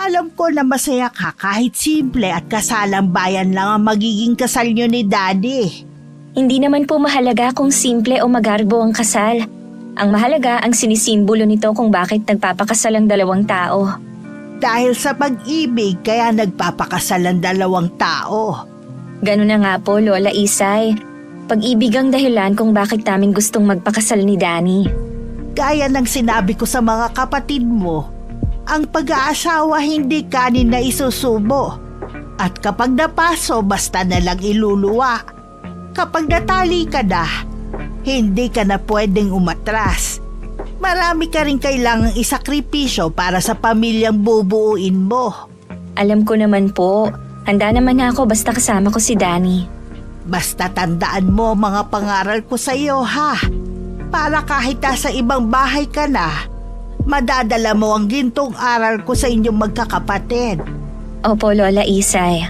Alam ko na masaya ka kahit simple at kasalang bayan lang ang magiging kasal nyo ni Daddy. Hindi naman po mahalaga kung simple o magarbo ang kasal. Ang mahalaga ang sinisimbolo nito kung bakit nagpapakasal ang dalawang tao. Dahil sa pag-ibig kaya nagpapakasal ang dalawang tao. Ganun na nga po, Lola Isay. Pag-ibig ang dahilan kung bakit namin gustong magpakasal ni Danny. Gaya ng sinabi ko sa mga kapatid mo, ang pag-aasawa hindi kanin na isusubo. At kapag napaso, basta na lang iluluwa. Kapag natali ka na, hindi ka na pwedeng umatras. Marami ka rin kailangang isakripisyo para sa pamilyang bubuuin mo. Alam ko naman po, handa naman ako basta kasama ko si Danny. Basta tandaan mo mga pangaral ko sa iyo, ha? Para kahit sa ibang bahay ka na, madadala mo ang gintong aral ko sa inyong magkakapatid. Opo, Lola Isay.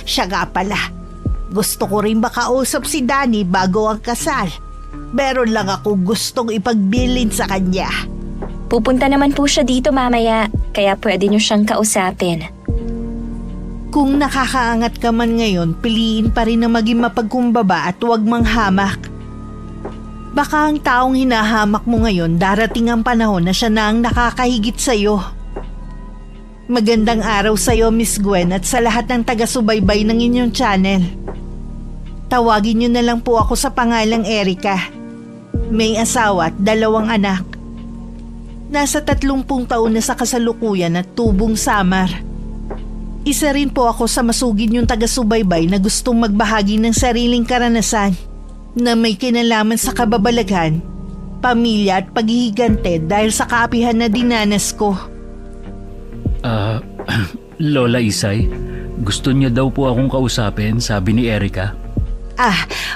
Siya nga pala. Gusto ko rin makausap si Danny bago ang kasal. Meron lang ako gustong ipagbilin sa kanya. Pupunta naman po siya dito mamaya, kaya pwede niyo siyang kausapin. Kung nakakaangat ka man ngayon, piliin pa rin na maging mapagkumbaba at huwag manghamak. Baka ang taong hinahamak mo ngayon, darating ang panahon na siya na ang nakakahigit sa'yo. Magandang araw sa'yo, Miss Gwen, at sa lahat ng taga-subaybay ng inyong channel. Tawagin niyo na lang po ako sa pangalang Erica. May asawa at 2 anak. Nasa 30 taon na sa kasalukuyan at tubong samar. Isa rin po ako sa masugid yung taga-subaybay na gustong magbahagi ng sariling karanasan na may kinalaman sa kababalaghan, pamilya at paghihigante dahil sa kaapihan na dinanas ko. Lola Isay, gusto niya daw po akong kausapin, sabi ni Erica.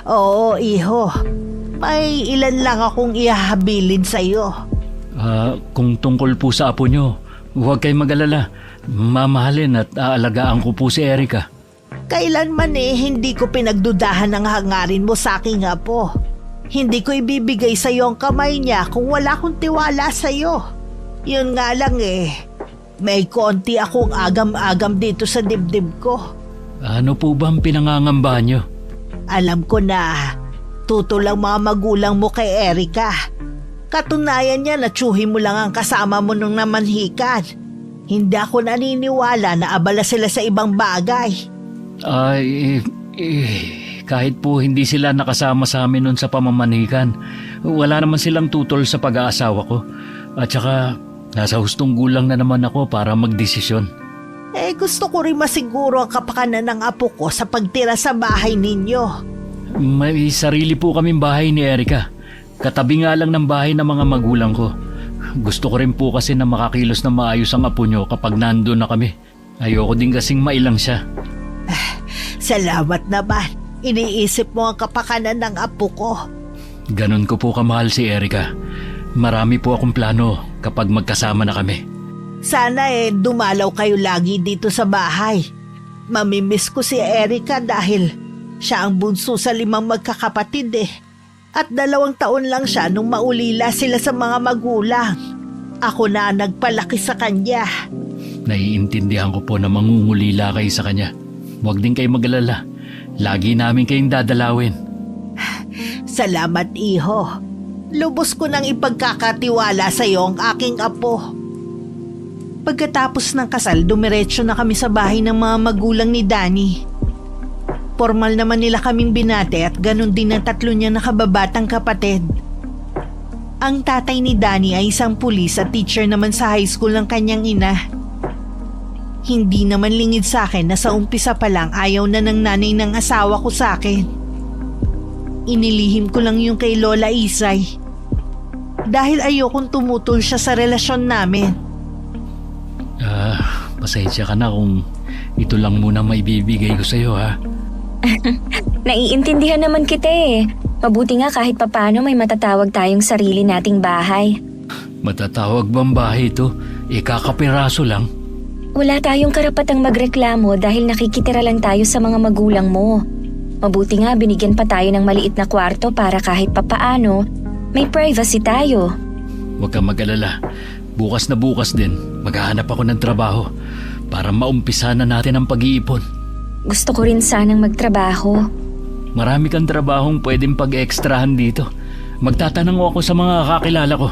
Oo, iho. May ilan lang akong ihahabilin sa iyo. Kung tungkol po sa apo niyo, huwag kayong mag-alala. Mamahalin at aalagaan ko po si Erica. Kailanman hindi ko pinagdudahan ang hangarin mo sa aking apo. Hindi ko ibibigay sa iyo ang kamay niya kung wala akong tiwala sa iyo. Yun nga lang may konti akong agam-agam dito sa dibdib ko. Ano po ba ang pinangangambahan niyo? Alam ko na tutol ang mga magulang mo kay Erica. Katunayan niya na tsuhin mo lang ang kasama mo nung namanhikan. Hindi ako naniniwala na abala sila sa ibang bagay. Kahit po hindi sila nakasama sa amin nun sa pamamanhikan, wala naman silang tutol sa pag-aasawa ko. At saka, nasa hustong gulang na naman ako para magdesisyon. Gusto ko rin masiguro ang kapakanan ng apo ko sa pagtira sa bahay ninyo. May sarili po kaming bahay ni Erica. Katabi nga lang ng bahay ng mga magulang ko. Gusto ko rin po kasi na makakilos na maayos ang apo nyo kapag nandun na kami. Ayoko din kasing mailang siya. Salamat naman. Iniisip mo ang kapakanan ng apo ko. Ganon ko po kamahal si Erica. Marami po akong plano kapag magkasama na kami. Sana dumalaw kayo lagi dito sa bahay. Mamimiss ko si Erica dahil siya ang bunso sa 5 magkakapatid At 2 taon lang siya nung maulila sila sa mga magulang. Ako na nagpalaki sa kanya. Naiintindihan ko po na mangungulila kayo sa kanya. Huwag din kayo mag-alala. Lagi namin kayong dadalawin. Salamat, iho. Lubos ko nang ipagkakatiwala sa iyo ang aking apo. Pagkatapos ng kasal, dumiretso na kami sa bahay ng mga magulang ni Danny. Formal naman nila kaming binate at ganun din ang 3 niya nakababatang kapatid. Ang tatay ni Danny ay isang pulis at teacher naman sa high school ng kanyang ina. Hindi naman lingid sa akin na sa umpisa pa lang ayaw na ng nanay ng asawa ko sa akin. Inilihim ko lang yung kay Lola Isay. Dahil ayokong tumutol siya sa relasyon namin. Pasensya ka na kung ito lang muna maibibigay ko sa'yo, ha? Naiintindihan naman kita Mabuti nga kahit papano may matatawag tayong sarili nating bahay. Matatawag bang bahay ito? Kakapiraso lang. Wala tayong karapatang magreklamo dahil nakikitira lang tayo sa mga magulang mo. Mabuti nga binigyan pa tayo ng maliit na kwarto para kahit papaano may privacy tayo. Huwag kang mag-alala. Bukas na bukas din, maghahanap ako ng trabaho para maumpisa na natin ang pag-iipon. Gusto ko rin sanang magtrabaho. Marami kang trabahong pwedeng pag-extrahan dito. Magtatanong ako sa mga kakilala ko.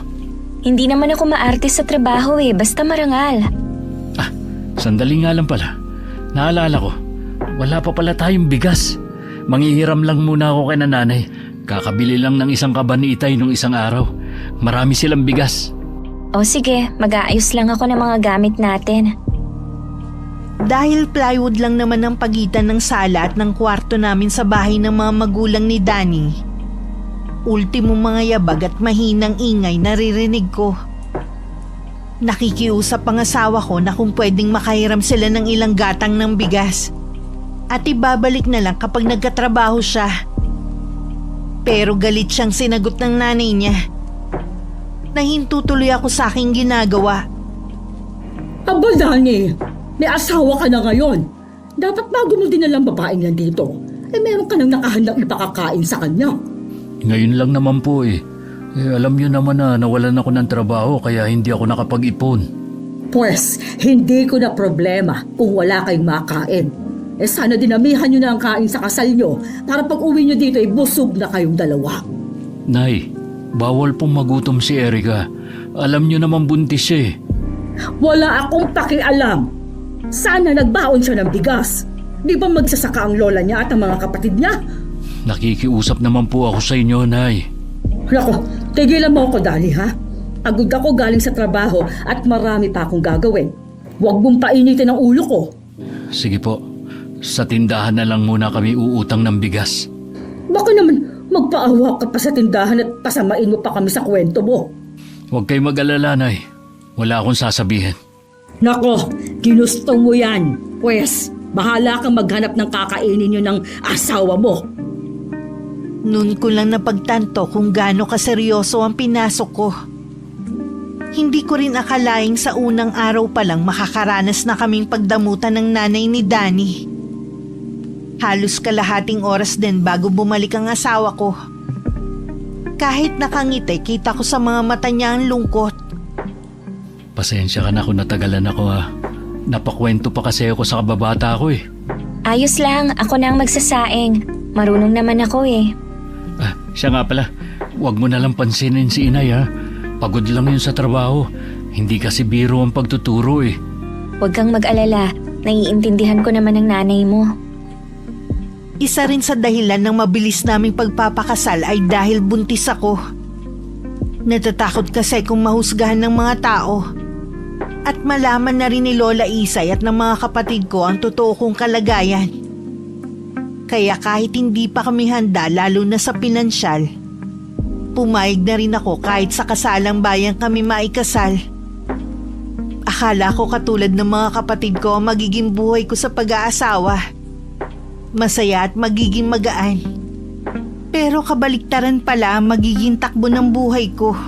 Hindi naman ako maarte sa trabaho basta marangal. Sandali nga lang pala. Naalala ko, wala pa pala tayong bigas. Manghihiram lang muna ako kay nanay. Kakabili lang ng isang kaban ni Itay nung isang araw. Marami silang bigas. O sige, mag-aayos lang ako ng mga gamit natin. Dahil plywood lang naman ang pagitan ng sala at ng kwarto namin sa bahay ng mga magulang ni Danny, ultimo mga yabag at mahinang ingay naririnig ko. Nakikiusap ang asawa ko na kung pwedeng makahiram sila ng ilang gatang ng bigas at ibabalik na lang kapag nagkatrabaho siya. Pero galit siyang sinagot ng nanay niya. Nahinto tuloy ako sa aking ginagawa. Aba, Danny, may asawa ka na ngayon. Dapat bago mo din nalang babaeng yan dito, meron ka nang nakahandang ipakakain sa kanya. Ngayon lang naman po alam niyo naman na nawalan ako ng trabaho kaya hindi ako nakapag-ipon. Pwes, hindi ko na problema kung wala kayong makain. Sana dinamihan nyo na ang kain sa kasal nyo para pag uwi nyo dito busog na kayong dalawa. Nay, bawal pong magutom si Erica. Alam niyo naman buntis siya Wala akong pakialam. Sana nagbaon siya ng bigas. Di ba magsasaka ang lola niya at ang mga kapatid niya? Nakikiusap naman po ako sa inyo, Nay. Nako, tigilan mo ako, Dali, ha? Pagod ako galing sa trabaho at marami pa akong gagawin. Huwag mong painitin ang ulo ko. Sige po, sa tindahan na lang muna kami uutang ng bigas. Baka naman magpaawa ka pa sa tindahan at pasamain mo pa kami sa kwento mo. Huwag kayo mag-alala, Nay. Wala akong sasabihin. Nako, ginusto mo yan. Pwes, bahala kang maghanap ng kakainin yun ng asawa mo. Noon ko lang napagtanto kung gaano kaseryoso ang pinasok ko. Hindi ko rin akalaing sa unang araw pa lang makakaranas na kaming pagdamutan ng nanay ni Danny. Halos kalahating oras din bago bumalik ang asawa ko. Kahit nakangiti, kita ko sa mga mata niya ang lungkot. Pasensya ka na kung natagalan ako Napakwento pa kasi ako sa kababata ko Ayos lang, ako na ang magsasaing. Marunong naman ako Siya nga pala, huwag mo nalang pansinin si inay Pagod lang yun sa trabaho. Hindi kasi biro ang pagtuturo Huwag kang mag-alala, naiintindihan ko naman ang nanay mo. Isa rin sa dahilan ng mabilis naming pagpapakasal ay dahil buntis ako. Natatakot kasi kung mahusgahan ng mga tao. At malaman na rin ni Lola Isay at ng mga kapatid ko ang totoo kong kalagayan. Kaya kahit hindi pa kami handa lalo na sa pinansyal, pumayag na rin ako kahit sa kasalang bayan kami maikasal. Akala ko katulad ng mga kapatid ko ang magiging buhay ko sa pag-aasawa. Masaya at magiging magaan. Pero kabaliktaran pala ang magiging takbo ng buhay ko.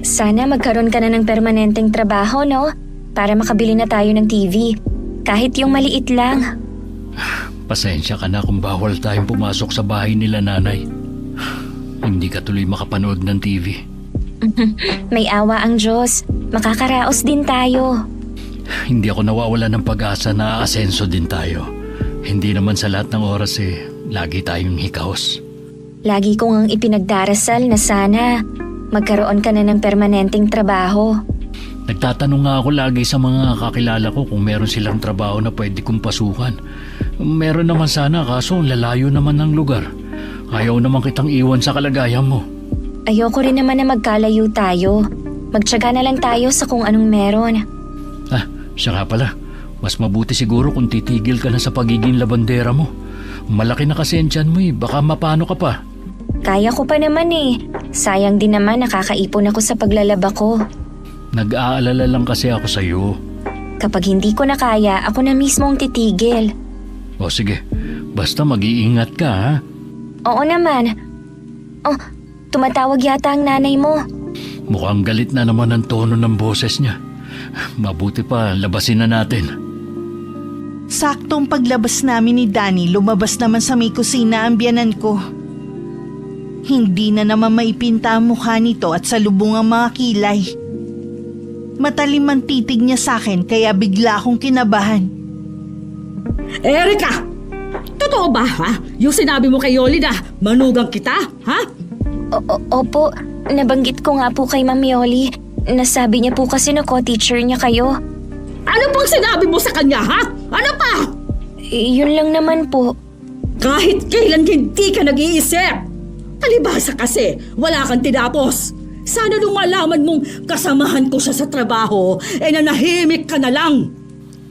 Sana magkaroon ka na ng permanenteng trabaho, no? Para makabili na tayo ng TV. Kahit yung maliit lang. Pasensya ka na kung bawal tayong pumasok sa bahay nila nanay. Hindi ka tuloy makapanood ng TV. May awa ang Diyos. Makakaraos din tayo. Hindi ako nawawala ng pag-asa na aasenso din tayo. Hindi naman sa lahat ng oras lagi tayong hikaos. Lagi ko ngang ipinagdarasal na sana magkaroon ka na ng permanenteng trabaho. Nagtatanong nga ako lagi sa mga kakilala ko kung meron silang trabaho na pwede kong pasukan. Meron naman sana kaso lalayo naman ng lugar. Ayaw naman kitang iwan sa kalagayan mo. Ayoko rin naman na magkalayo tayo. Magtiyaga na lang tayo sa kung anong meron. Siya nga pala. Mas mabuti siguro kung titigil ka na sa pagiging labandera mo. Malaki na kasi ang tiyan mo baka mapano ka pa. Kaya ko pa naman Sayang din naman nakakaipon ako sa paglalaba ko. Nag-aalala lang kasi ako sa'yo. Kapag hindi ko na kaya, ako na mismo ang titigil. O sige, basta mag-iingat ka Oo naman. Oh, tumatawag yata ang nanay mo. Mukhang galit na naman ang tono ng boses niya. Mabuti pa, labasin na natin. Saktong paglabas namin ni Danny, lumabas naman sa may kusina ang biyanan ko. Hindi na naman maipinta ang mukha nito at salubong ang mga kilay. Matalim ang titig niya sa akin kaya bigla akong kinabahan. Erika! Totoo ba, ha? Yung sinabi mo kay Yoli na manugang kita, ha? Opo, nabanggit ko nga po kay Ma'am Yoli. Nasabi niya po kasi na co-teacher niya kayo. Ano pang sinabi mo sa kanya, ha? Ano pa? Yun lang naman po. Kahit kailan hindi ka nag-iisip. Palibhasa kasi, wala kang tinapos. Sana nung malaman mong kasamahan ko siya sa trabaho, nanahimik ka na lang.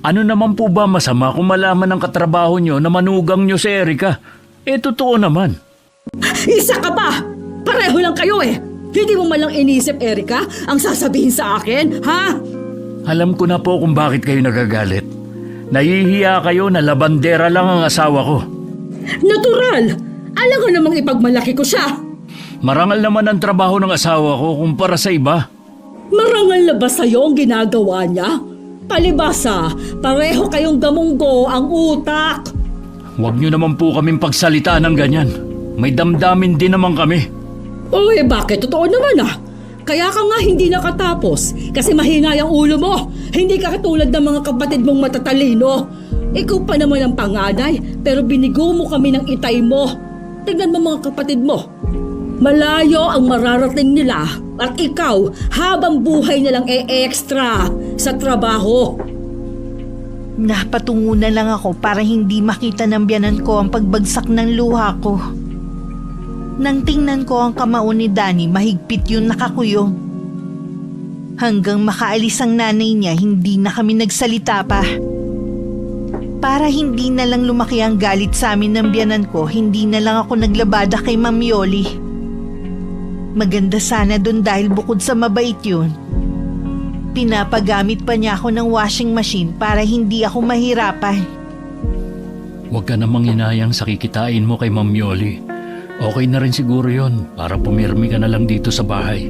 Ano naman po ba masama kung malaman ng katrabaho nyo na manugang nyo si Erika? Totoo naman. Isa ka pa! Pareho lang kayo eh! Hindi mo malang inisip, Erika, ang sasabihin sa akin, ha? Alam ko na po kung bakit kayo nagagalit. Nahihiya kayo na labandera lang ang asawa ko. Natural! Alam ko namang ipagmalaki ko siya. Marangal naman ang trabaho ng asawa ko kumpara sa iba. Marangal na ba sa'yo ang ginagawa niya? Palibasa, pareho kayong gamunggo ang utak. Huwag nyo naman po kaming pagsalita ng ganyan. May damdamin din naman kami. O bakit? Totoo naman ah. Kaya ka nga hindi nakatapos kasi mahingay ang ulo mo. Hindi ka katulad ng mga kapatid mong matatalino. Ikaw pa naman ang panganay pero binigo mo kami ng itay mo. Tignan mo mga kapatid mo. Malayo ang mararating nila at ikaw habang buhay nilang extra sa trabaho. Napatungo na lang ako para hindi makita ng biyanan ko ang pagbagsak ng luha ko. Nang tingnan ko ang kamao ni Danny, mahigpit yun nakakuyong. Hanggang makaalis ang nanay niya, hindi na kami nagsalita pa. Para hindi na lang lumaki ang galit sa amin ng biyanan ko, hindi na lang ako naglabada kay Ma'am Yoli. Maganda sana dun dahil bukod sa mabait yun, pinapagamit pa niya ako ng washing machine para hindi ako mahirapan. Huwag ka namang inayang sa kikitain mo kay Ma'am Yoli. Okay na rin siguro yon para pumirmi ka na lang dito sa bahay.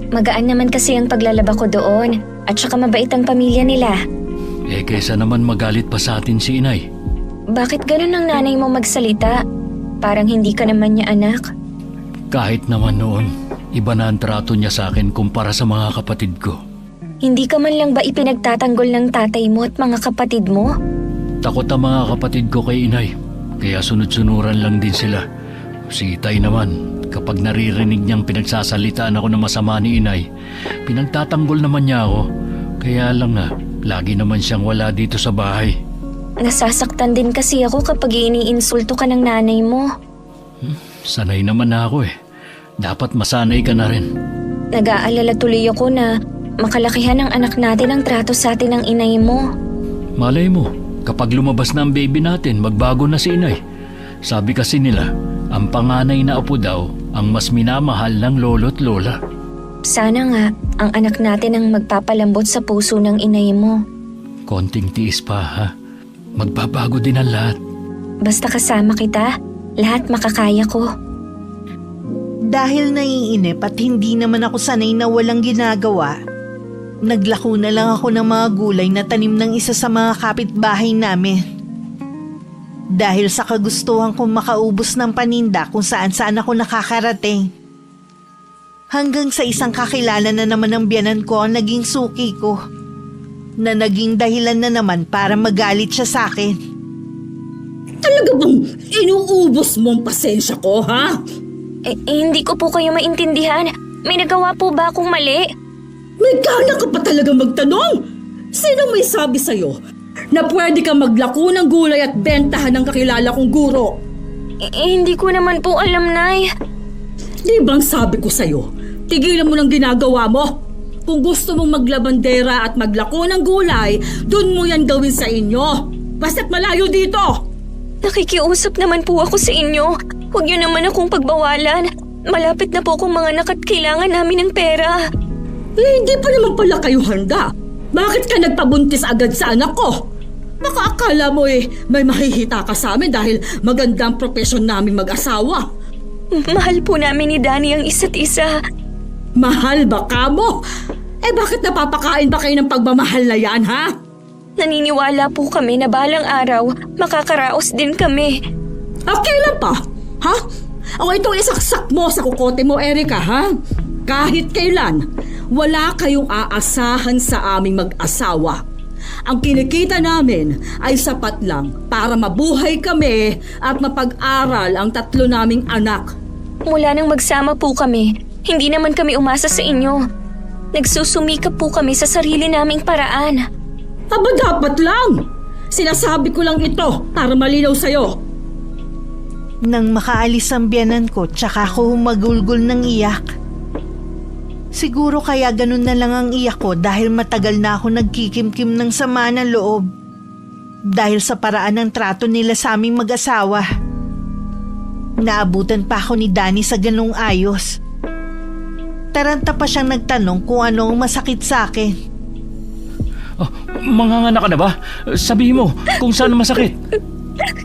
Magaan naman kasi ang paglalaba ko doon at saka mabait ang pamilya nila. Kaysa naman magalit pa sa atin si inay. Bakit ganun ang nanay mo magsalita? Parang hindi ka naman niya anak. Kahit naman noon, iba na ang trato niya sa akin kumpara sa mga kapatid ko. Hindi ka man lang ba ipinagtatanggol ng tatay mo at mga kapatid mo? Takot ang mga kapatid ko kay inay, kaya sunod-sunuran lang din sila. Si Itay naman, kapag naririnig niyang pinagsasalitaan ako ng masama ni inay, pinagtatanggol naman niya ako. Kaya lang lagi naman siyang wala dito sa bahay. Nasasaktan din kasi ako kapag iniinsulto ka ng nanay mo. Sanay naman na ako eh. Dapat masanay ka na rin. Nag-aalala tuloy ako na makalakihan ng anak natin ang trato sa atin ng inay mo. Malay mo, kapag lumabas na ang baby natin, magbago na si inay. Sabi kasi nila, ang panganay na apo daw ang mas minamahal ng lolo't lola. Sana nga ang anak natin ang magpapalambot sa puso ng inay mo. Konting tiis pa ha. Magbabago din ang lahat. Basta kasama kita, lahat makakaya ko. Dahil naiinip at hindi naman ako sanay na walang ginagawa, naglako na lang ako ng mga gulay na tanim ng isa sa mga kapitbahay namin. Dahil sa kagustuhan kong makaubos ng paninda kung saan-saan ako nakakarating. Hanggang sa isang kakilala na naman ng biyanan ko ang naging suki ko, na naging dahilan na naman para magalit siya sa akin. Talaga bang inuubos mo ang pasensya ko, ha? Hindi ko po kayo maintindihan. May nagawa po ba akong mali? May gana ka pa talaga magtanong? Sino may sabi sa'yo na pwede ka maglako ng gulay at bentahan ng kakilala kong guro? Hindi ko naman po alam, Nay. Di bang sabi ko sa'yo, tigilan mo ng ginagawa mo? Kung gusto mong maglabandera at maglako ng gulay, dun mo yan gawin sa inyo. Basta't malayo dito! Nakikiusap naman po ako sa inyo. Huwag niyo naman akong pagbawalan. Malapit na po akong mga anak at kailangan namin ng pera. Hindi pa naman pala kayo handa. Bakit ka nagpabuntis agad sa anak ko? Baka akala mo may mahihita ka sa amin dahil magandang profesyon namin mag-asawa. Mahal po namin ni Danny ang isa't isa. Mahal ba ka mo? Bakit napapakain pa kayo ng pagmamahal na yan, ha? Naniniwala po kami na balang araw, makakaraos din kami. Kailan pa? Ha? O itong isaksak mo sa kukote mo, Erika, ha? Kahit kailan, wala kayong aasahan sa aming mag-asawa. Ang kinikita namin ay sapat lang para mabuhay kami at mapag-aral ang 3 naming anak. Mula nang magsama po kami, hindi naman kami umasa sa inyo. Nagsusumikap po kami sa sarili naming paraan. Aba dapat lang! Sinasabi ko lang ito para malinaw sa'yo. Nang makaalis ang biyanan ko, tsaka ako humagulgol ng iyak. Siguro kaya ganun na lang ang iyak ko dahil matagal na ako nagkikimkim ng sama ng loob. Dahil sa paraan ng trato nila sa aming mag-asawa. Naabutan pa ako ni Danny sa ganung ayos. Taranta pa siyang nagtanong kung ano ang masakit sa akin. Oh, manganganak ka na ba? Sabihin mo kung saan masakit.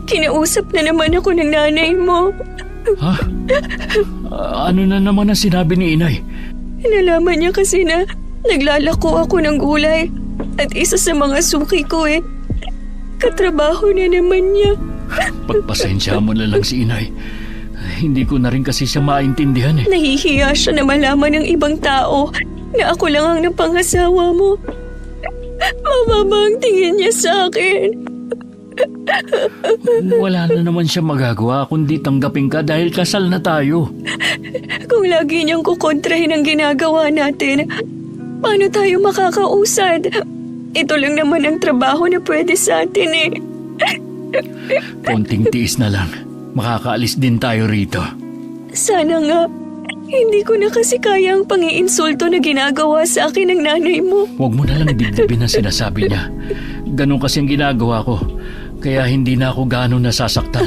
Kinausap na naman ako ng nanay mo. Ha? Ano na naman ang sinabi ni inay? Nalaman niya kasi na naglalako ako ng gulay at isa sa mga suki ko katrabaho na naman niya. Pagpasensya mo na lang si inay. Hindi ko na rin kasi siya maintindihan Nahihiya siya na malaman ng ibang tao na ako lang ang napangasawa mo. Mababa ang tingin niya sa akin. Wala na naman siya magagawa kundi tanggapin ka dahil kasal na tayo. Kung lagi niyang kukontrahin ang ginagawa natin, paano tayo makakausad? Ito lang naman ang trabaho na pwede sa atin Konting tiis na lang. Makakaalis din tayo rito. Sana nga. Hindi ko na kasi kaya ang pangiinsulto na ginagawa sa akin ng nanay mo. Huwag mo na lang dibdibin ang sinasabi niya. Ganon kasi ang ginagawa ko. Kaya hindi na ako gaano nasasaktan.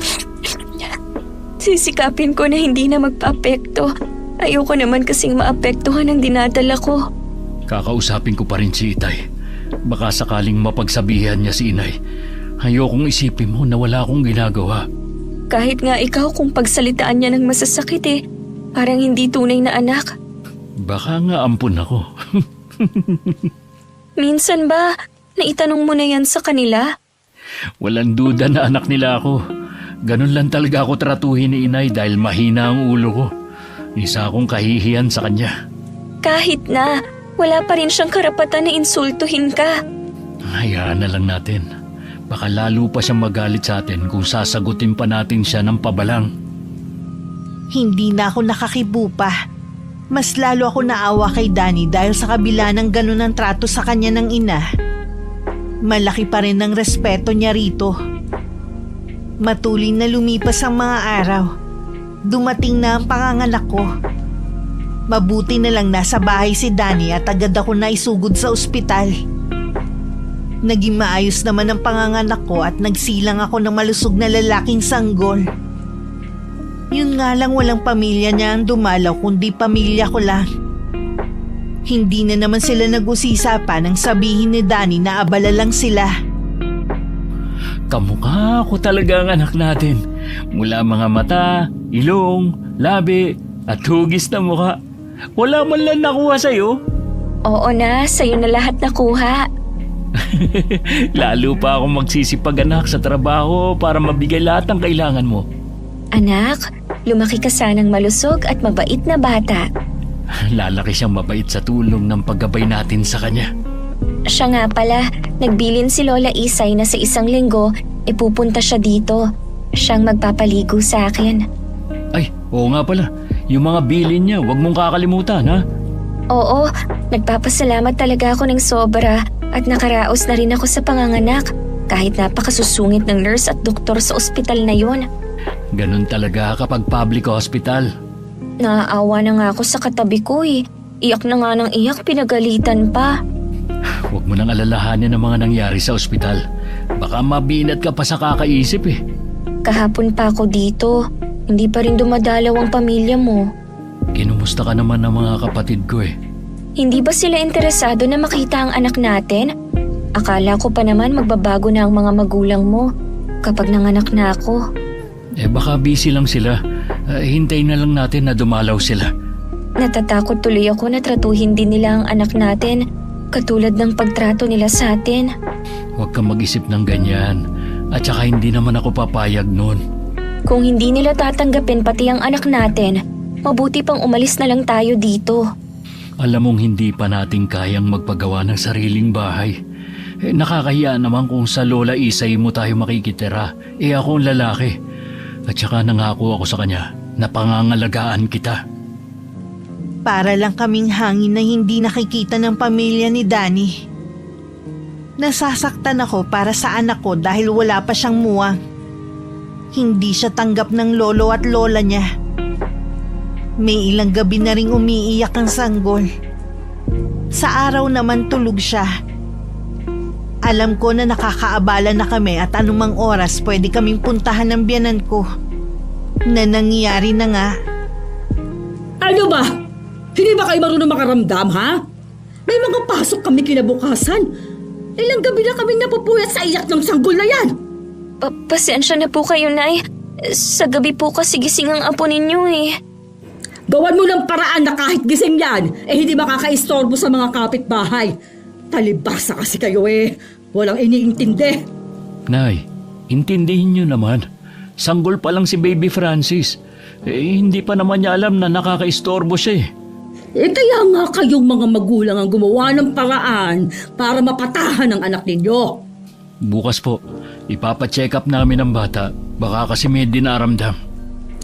Sisikapin ko na hindi na magpa-apekto. Ayoko naman kasing maapektuhan ang dinadala ko. Kakausapin ko pa rin si Itay. Baka sakaling mapagsabihan niya si Inay. Ayokong isipin mo na wala akong ginagawa. Kahit nga ikaw kung pagsalitaan niya ng masasakit parang hindi tunay na anak. Baka nga ampun ako. Minsan ba, naitanong mo na yan sa kanila? Walang duda na anak nila ako. Ganun lang talaga ako tratuhin ni Inay dahil mahina ang ulo ko. Isa akong kahihiyan sa kanya. Kahit na, wala pa rin siyang karapatan na insultuhin ka. Hayaan na lang natin. Baka lalo pa siyang magalit sa atin kung sasagutin pa natin siya ng pabalang. Hindi na ako nakakibo pa. Mas lalo ako naawa kay Danny dahil sa kabila ng ganun ang trato sa kanya ng ina. Malaki pa rin ang respeto niya rito. Matuloy na lumipas ang mga araw. Dumating na ang panganganak ko. Mabuti na lang nasa bahay si Danny at agad ako naisugod sa ospital. Naging maayos naman ang panganganak ko at nagsilang ako ng malusog na lalaking sanggol. Yun nga lang walang pamilya niya ang dumalaw kundi pamilya ko lang. Hindi na naman sila nag-usisa pa nang sabihin ni Danny na abala lang sila. Kamukha ko talaga ang anak natin. Mula mga mata, ilong, labi, at hugis na mukha. Wala man lang nakuha sa'yo. Oo na, sa'yo na lahat nakuha. Lalo pa akong magsisipag anak sa trabaho para mabigay lahat ng kailangan mo. Anak, lumaki ka sanang malusog at mabait na bata. Lalaki siyang mabait sa tulong ng paggabay natin sa kanya. Siya nga pala, nagbilin si Lola Isay na sa 1 linggo, pupunta siya dito. Siyang magpapaligo sa akin. Ay, oo nga pala. Yung mga bilin niya, huwag mong kakalimutan, ha? Oo, nagpapasalamat talaga ako ng sobra at nakaraos na rin ako sa panganganak kahit napakasusungit ng nurse at doktor sa ospital na yon. Ganun talaga kapag public hospital. Naaawa na nga ako sa katabi ko Iyak na nga ng iyak, pinagalitan pa. Huwag mo nang alalahanin ang mga nangyari sa ospital. Baka mabinat ka pa sa kakaisip Kahapon pa ako dito. Hindi pa rin dumadalaw ang pamilya mo. Kinumusta ka naman ng mga kapatid ko Hindi ba sila interesado na makita ang anak natin? Akala ko pa naman magbabago na ang mga magulang mo kapag nanganak na ako. Baka busy lang sila. Hintayin na lang natin na dumalaw sila. Natatakot tuloy ako na tratuhin din nila ang anak natin katulad ng pagtrato nila sa atin. Huwag kang mag-isip ng ganyan. At saka hindi naman ako papayag nun. Kung hindi nila tatanggapin pati ang anak natin, mabuti pang umalis na lang tayo dito. Alam mong hindi pa natin kayang magpagawa ng sariling bahay. Nakakahiya naman kung sa Lola Isay mo tayo makikitira. Ako ang lalaki. At saka nangako ako sa kanya na pangangalagaan kita. Para lang kaming hangin na hindi nakikita ng pamilya ni Danny. Nasasaktan ako para sa anak ko dahil wala pa siyang muwang. Hindi siya tanggap ng lolo at lola niya. May ilang gabi na ring umiiyak ang sanggol. Sa araw naman tulog siya. Alam ko na nakakaabala na kami at anumang oras pwede kaming puntahan ng biyanan ko. Na nangyari na nga. Ano ba? Hindi ba kayo marunong makaramdam, ha? May mga pasok kami kinabukasan. Ilang gabi na kaming napupuyat sa iyak ng sanggol na yan. Pasensya na po kayo, Nay. Sa gabi po kasi gising ang apo ninyo eh. Gawan mo ng paraan na kahit gising yan, hindi makakaistorbo sa mga kapitbahay. Talibasa kasi kayo eh. Walang iniintindi. Nay, intindihin niyo naman. Sanggol pa lang si Baby Francis. Hindi pa naman niya alam na nakakaistorbo siya eh. Kaya nga kayong mga magulang ang gumawa ng paraan para mapatahan ang anak ninyo. Bukas po, ipapacheck up namin ang bata. Baka kasi may dinaramdam.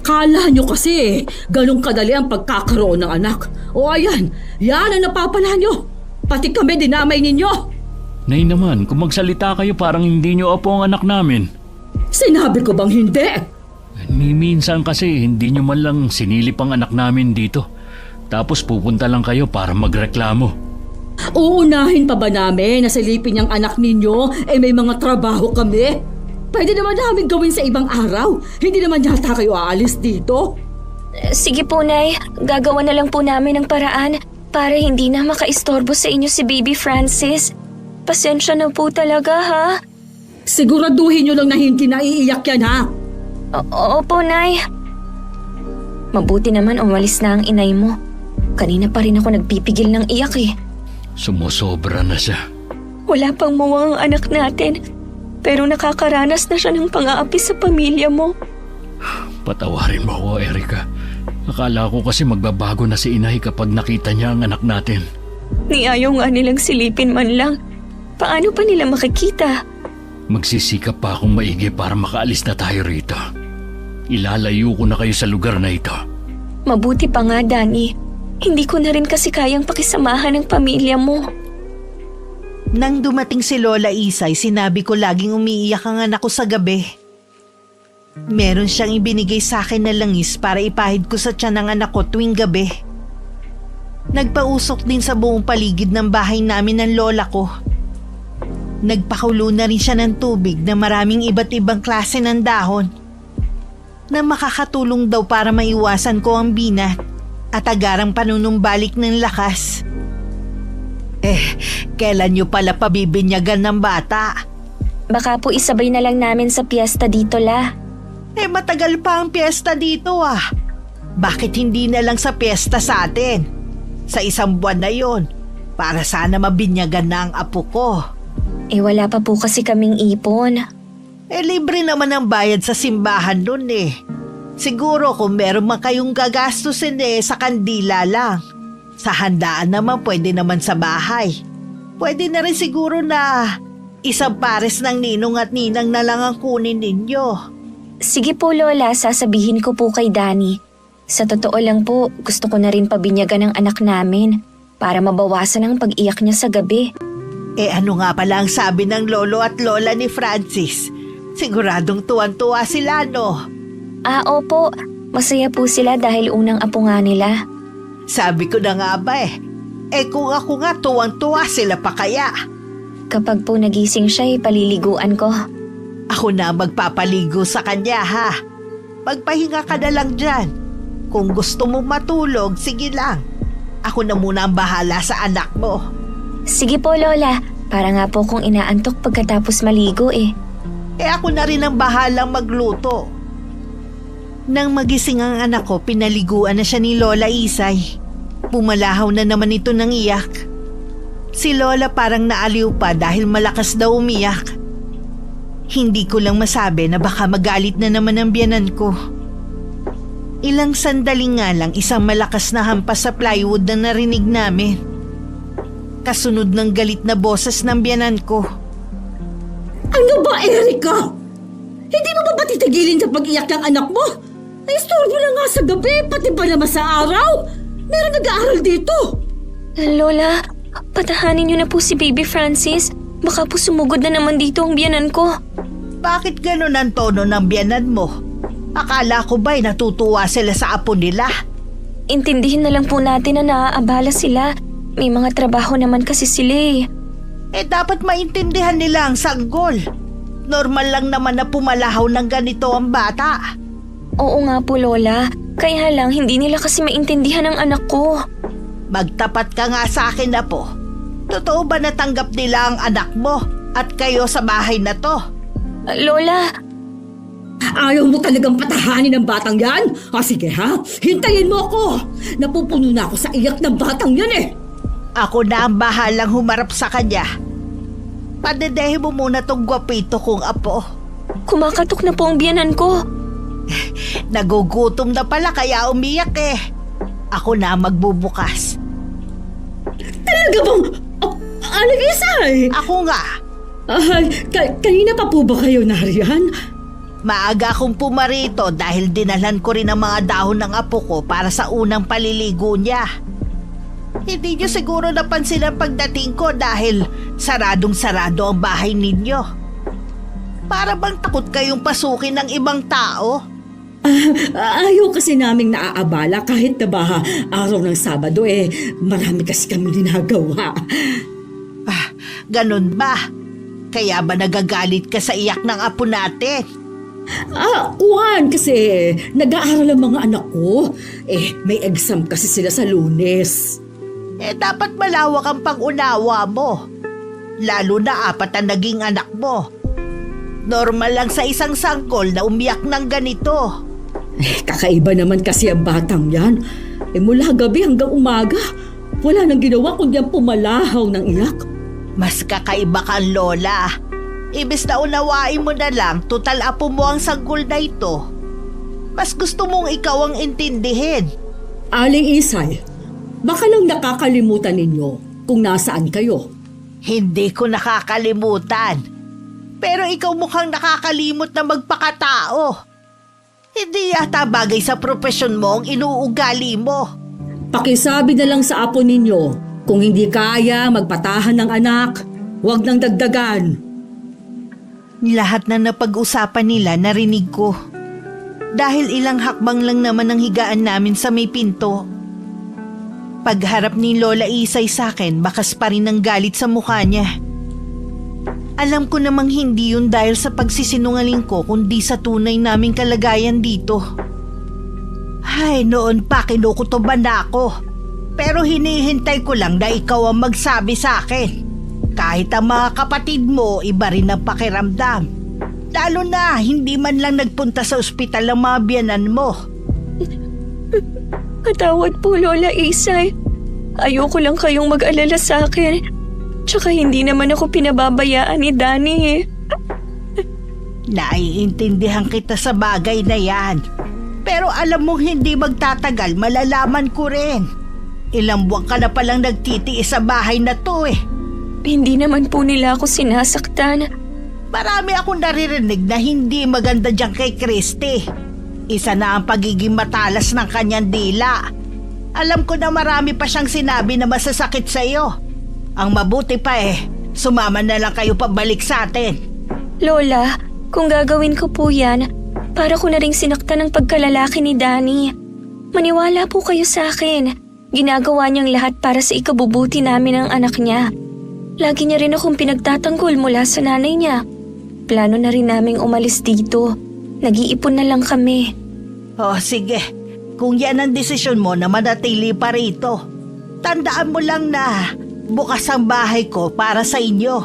Kala nyo kasi ganun kadali ang pagkakaroon ng anak. O ayan, yan ang napapala nyo. Pati kami dinamay ninyo. Nay naman, kung magsalita kayo parang hindi niyo apo ang anak namin. Sinabi ko bang hindi? Minsan kasi hindi niyo man lang sinilip ang anak namin dito. Tapos pupunta lang kayo para magreklamo. Uunahin pa ba namin na silipin yung anak ninyo may mga trabaho kami? Pwede naman namin gawin sa ibang araw. Hindi naman yata kayo aalis dito. Sige po, Nay. Gagawa na lang po namin ng paraan para hindi na makaistorbo sa inyo si Baby Francis. Pasensya na po talaga, ha? Siguraduhin nyo lang na hindi naiiyak yan, ha? Opo, Nay. Mabuti naman umalis na ang inay mo. Kanina pa rin ako nagpipigil ng iyak eh. Sumusobra na siya. Wala pang muwang ang anak natin. Pero nakakaranas na siya ng pang-aapi sa pamilya mo. Patawarin mo ako, Erica. Akala ko kasi magbabago na si inay kapag nakita niya ang anak natin. Ayaw nga nilang silipin man lang. Paano pa nila makikita? Magsisikap pa akong maigi para makaalis na tayo rito. Ilalayo ko na kayo sa lugar na ito. Mabuti pa nga, Danny. Hindi ko na rin kasi kayang pakisamahan ng pamilya mo. Nang dumating si Lola Isay, sinabi ko laging umiiyak ang anak ko sa gabi. Meron siyang ibinigay sa akin na langis para ipahid ko sa tiyan ng anak ko tuwing gabi. Nagpausok din sa buong paligid ng bahay namin ng lola ko. Nagpakulo na rin siya ng tubig na maraming iba't ibang klase ng dahon na makakatulong daw para maiwasan ko ang binat at agarang panunumbalik ng lakas. Kailan niyo pala pabibinyagan ng bata? Baka po isabay na lang namin sa piyesta dito, La. Matagal pa ang piyesta dito ah. Bakit hindi na lang sa piyesta sa atin? Sa isang buwan na yon, para sana mabinyagan na ang apo ko. Wala pa po kasi kaming ipon. Libre naman ang bayad sa simbahan dun eh. Siguro kung meron man kayong gagastusin sa kandila lang. Sa handaan naman pwede naman sa bahay. Pwede na rin siguro na isang pares ng ninong at ninang na lang ang kunin ninyo. Sige po, Lola, sasabihin ko po kay Danny. Sa totoo lang po, gusto ko na rin pabinyagan ng anak namin para mabawasan ang pag-iyak niya sa gabi. Ano nga pala ang sabi ng lolo at lola ni Francis? Siguradong tuwan-tuwa sila, no? Opo. Masaya po sila dahil unang apo nga nila. Sabi ko na nga ba kung ako nga tuwang-tuwa sila pa kaya? Kapag po nagising siya, paliliguan ko. Ako na magpapaligo sa kanya ha. Magpahinga ka na lang dyan. Kung gusto mo matulog, sige lang. Ako na muna ang bahala sa anak mo. Sige po, Lola. Para nga po kung inaantok pagkatapos maligo eh. Ako na rin ang bahalang magluto. Nang magising ang anak ko, pinaliguan na siya ni Lola Isay. Pumalahaw na naman ito ng iyak. Si Lola parang naaliw pa dahil malakas daw umiyak. Hindi ko lang masabi na baka magalit na naman ang biyanan ko. Ilang sandali nga lang isang malakas na hampas sa plywood na narinig namin. Kasunod ng galit na boses ng biyanan ko. Ano ba, Erica? Hindi mo ba patitigilin sa pag-iyak ng anak mo? Naistorbo na nga sa gabi, pati ba naman sa araw? Meron nag-aaral dito. Lola, patahanin niyo na po si Baby Francis. Baka po sumugod na naman dito ang biyanan ko. Bakit ganun ang tono ng biyanan mo? Akala ko ba'y natutuwa sila sa apo nila? Intindihin na lang po natin na naaabala sila. May mga trabaho naman kasi sila eh. Dapat maintindihan nila ang sanggol. Normal lang naman na pumalahaw ng ganito ang bata. Oo nga po, Lola. Kaya lang hindi nila kasi maintindihan ang anak ko. Magtapat ka nga sa akin, apo. Totoo ba natanggap nila ang anak mo at kayo sa bahay na to? Lola, Ayaw mo talagang patahanin ng batang yan? Sige ha, hintayin mo ako. Napupuno na ako sa iyak ng batang yan eh. Ako na ang bahalang humarap sa kanya. Padedehin mo muna tong gwapito kong apo. kumakatok na po ang biyanan ko. Nagugutom na pala kaya umiyak eh. Ako na magbubukas. Talaga bang... Aling Isay? Ako nga. Kanina pa po ba kayo nariyan? Maaga akong pumarito dahil dinalhan ko rin ang mga dahon ng apo ko para sa unang paliligo niya. Hindi niyo siguro napansin ang pagdating ko dahil saradong-sarado ang bahay ninyo. Para bang takot kayong pasukin ng ibang tao? Ayaw kasi naming naaabala kahit na ba araw ng Sabado marami kasi kami ginagawa. Ganun ba? Kaya ba nagagalit ka sa iyak ng apo natin? Kuhan kasi nag-aaral ang mga anak ko. May exam kasi sila sa Lunes. Dapat malawak ang pag-unawa mo. Lalo na 4 ang naging anak mo. Normal lang sa isang sangkol na umiyak ng ganito. Kakaiba naman kasi ang batang yan. Mula gabi hanggang umaga, wala nang ginawa kundi ang pumalahaw ng iyak. Mas kakaiba kang lola. Ibis na unawain mo na lang, tutal apo mo ang sanggol na ito. Mas gusto mong ikaw ang intindihin. Aling Isay, baka lang nakakalimutan ninyo kung nasaan kayo. Hindi ko nakakalimutan. Pero ikaw mukhang nakakalimot na magpakatao. Hindi yata bagay sa propesyon mo ang inuugali mo. Pakisabi na lang sa apo ninyo, kung hindi kaya magpatahan ng anak, huwag nang dagdagan. Lahat na napag-usapan nila narinig ko. Dahil ilang hakbang lang naman ang higaan namin sa may pinto. Pagharap ni Lola Isay sa akin, bakas pa rin ang galit sa mukha niya. Alam ko namang hindi yun dahil sa pagsisinungaling ko kundi sa tunay naming kalagayan dito. Ay, noon pa kinukutuban na ako. Pero hinihintay ko lang na ikaw ang magsabi sa akin. Kahit ang mga kapatid mo, iba rin ang pakiramdam. Lalo na, hindi man lang nagpunta sa ospital ang mga biyanan mo. Patawad po, Lola Isay. Ayoko lang kayong mag-alala sa akin. Tsaka hindi naman ako pinababayaan ni Danny eh. Naiintindihan kita sa bagay na yan. Pero alam mong hindi magtatagal, malalaman ko rin. Ilang buwan ka na palang nagtitiis sa bahay na to eh. Hindi naman po nila ako sinasaktan. Marami akong naririnig na hindi maganda dyan kay Christy. Isa na ang pagiging matalas ng kanyang dila. Alam ko na marami pa siyang sinabi na masasakit sa iyo. Ang mabuti pa sumama na lang kayo pabalik sa atin. Lola, kung gagawin ko po yan, para ko na ring sinaktan ng pagkalalaki ni Danny. Maniwala po kayo sa akin. Ginagawa niyang lahat para sa ikabubuti namin ng anak niya. Lagi niya rin akong pinagtatanggol mula sa nanay niya. Plano na rin naming umalis dito. Nag-iipon na lang kami. Sige. Kung yan ang desisyon mo na manatili pa rito, tandaan mo lang na bukas ang bahay ko para sa inyo.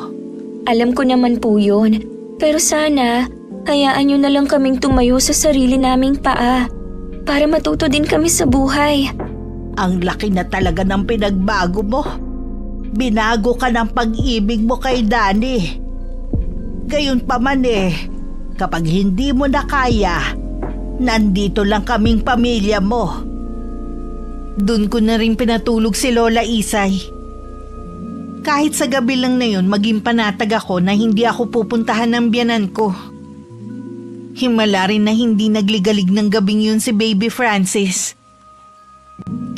Alam ko naman po yun. Pero sana, hayaan niyo na lang kaming tumayo sa sarili naming paa. Para matuto din kami sa buhay. Ang laki na talaga ng pinagbago mo. Binago ka ng pag-ibig mo kay Danny. Gayon pa man kapag hindi mo na kaya, Nandito lang kaming pamilya mo. Doon ko na rin pinatulog si Lola Isay. Kahit sa gabi lang na yun, maging panatag ako na hindi ako pupuntahan ng biyanan ko. Himala rin na hindi nagligalig ng gabing yun si Baby Francis.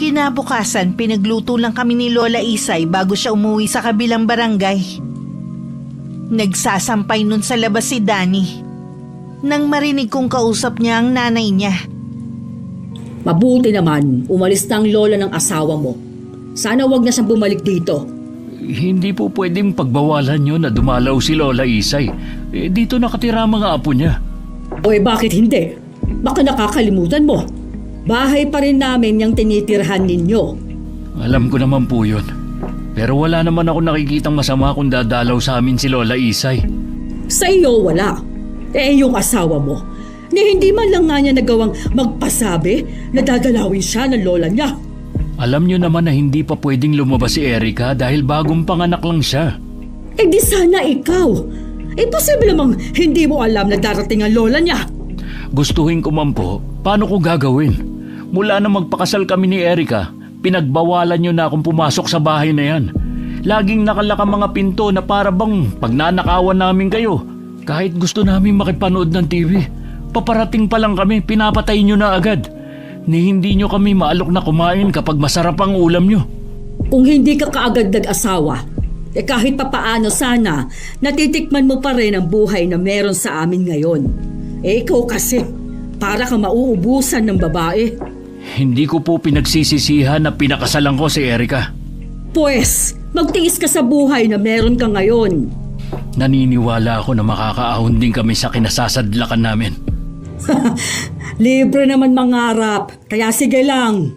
Kinabukasan, pinagluto lang kami ni Lola Isay bago siya umuwi sa kabilang barangay. Nagsasampay nun sa labas si Danny. Nang marinig kong kausap niya ang nanay niya. Mabuti naman, umalis na ang lola ng asawa mo. Sana wag na siyang bumalik dito. Hindi po pwedeng pagbawalan nyo na dumalaw si Lola Isay. Dito nakatira ang mga apo niya. O bakit hindi? Baka nakakalimutan mo. Bahay pa rin namin yung tinitirhan ninyo. Alam ko naman po yun. Pero wala naman ako nakikitang masama kung dadalaw sa amin si Lola Isay. Sa iyo wala. Yung asawa mo, ni hindi man lang nga niya nagawang magpasabi na dadalawin siya ng lola niya. Alam nyo naman na hindi pa pwedeng lumabas si Erica dahil bagong panganak lang siya. Di sana ikaw. Posible namang hindi mo alam na darating ang lola niya. Gustuhin ko man po, paano ko gagawin? Mula na magpakasal kami ni Erica, pinagbawalan nyo na akong pumasok sa bahay na yan. Laging nakalak ang mga pinto na para bang pagnanakawan namin kayo. Kahit gusto namin makipanood ng TV, paparating pa lang kami, pinapatay nyo na agad. Ni hindi nyo kami maalok na kumain kapag masarap ang ulam nyo. Kung hindi ka kaagad nag-asawa, kahit papaano sana, natitikman mo pa rin ang buhay na meron sa amin ngayon. Ikaw kasi, para ka mauubusan ng babae. Hindi ko po pinagsisisihan na pinakasalan ko si Erica. Pues, magtiis ka sa buhay na meron ka ngayon. Naniniwala ako na makakaahon din kami sa kinasasadlakan namin. Libre naman mangarap, kaya sige lang.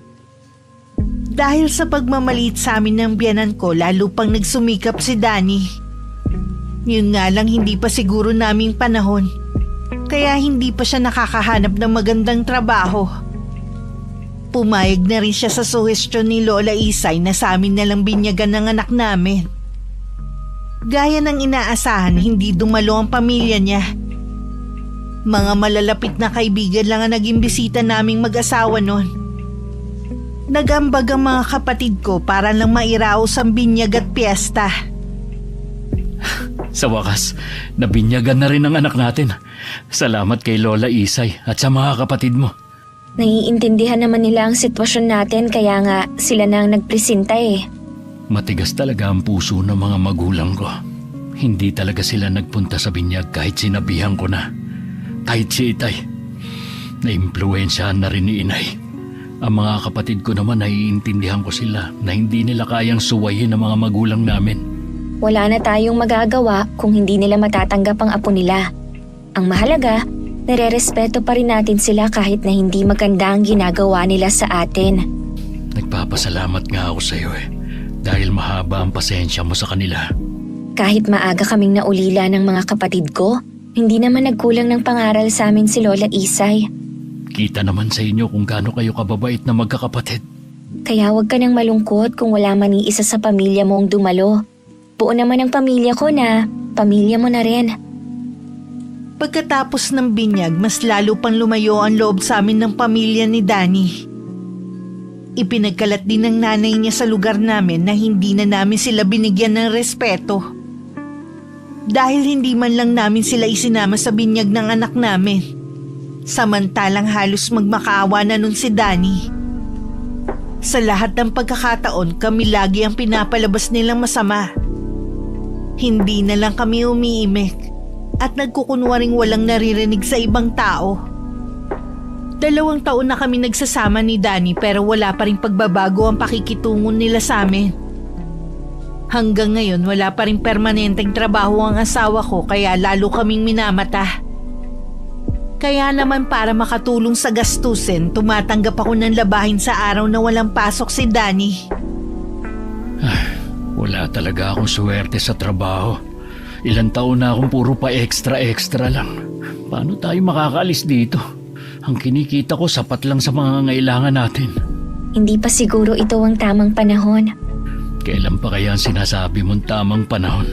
Dahil sa pagmamaliit sa amin ng biyanan ko, lalo pang nagsumikap si Danny. Yun nga lang hindi pa siguro naming panahon. Kaya hindi pa siya nakakahanap ng magandang trabaho. Pumayag na rin siya sa suhestyon ni Lola Isay na sa amin na lang binyagan ng anak namin. Gaya ng inaasahan, hindi dumalo ang pamilya niya. Mga malalapit na kaibigan lang ang naging bisita naming mag-asawa noon. Nagambag ang mga kapatid ko para lang mairaos ang binyag at piyesta. Sa wakas, nabinyagan na rin ang anak natin. Salamat kay Lola Isay at sa mga kapatid mo. Naiintindihan naman nila ang sitwasyon natin kaya nga sila na ang nagpresenta eh. Matigas talaga ang puso ng mga magulang ko. Hindi talaga sila nagpunta sa binyag kahit sinabihan ko na. Kahit si Itay. Naimpluwensyahan na rin ni Inay. Ang mga kapatid ko naman naiintindihan ko sila na hindi nila kayang suwayin ang mga magulang namin. Wala na tayong magagawa kung hindi nila matatanggap ang apo nila. Ang mahalaga, nire-respeto pa rin natin sila kahit na hindi maganda ang ginagawa nila sa atin. Nagpapasalamat nga ako sa iyo dahil mahaba ang pasensya mo sa kanila. Kahit maaga kaming naulila ng mga kapatid ko, hindi naman nagkulang ng pangaral sa amin si Lola Isay. Kita naman sa inyo kung gaano kayo kababait na magkakapatid. Kaya huwag ka nang malungkot kung wala man iisa sa pamilya mo ang dumalo. Buo naman ang pamilya ko na pamilya mo na rin. Pagkatapos ng binyag, mas lalo pang lumayo ang loob sa amin ng pamilya ni Danny. Ipinagkalat din ng nanay niya sa lugar namin na hindi na namin sila binigyan ng respeto. Dahil hindi man lang namin sila isinama sa binyag ng anak namin. Samantalang halos magmakaawa na nun si Danny. Sa lahat ng pagkakataon, kami lagi ang pinapalabas nilang masama. Hindi na lang kami umiimik at nagkukunwaring walang naririnig sa ibang tao. 2 taon na kami nagsasama ni Danny pero wala pa rin pagbabago ang pakikitungo nila sa amin. Hanggang ngayon wala pa rin permanenteng trabaho ang asawa ko kaya lalo kaming minamata. Kaya naman para makatulong sa gastusin, tumatanggap ako ng labahin sa araw na walang pasok si Danny. Wala talaga akong swerte sa trabaho. Ilang taon na akong puro pa extra lang. Paano tayo makakaalis dito? Ang kinikita ko sapat lang sa mga ngailangan natin. Hindi pa siguro ito ang tamang panahon. Kailan pa kaya ang sinasabi mong tamang panahon?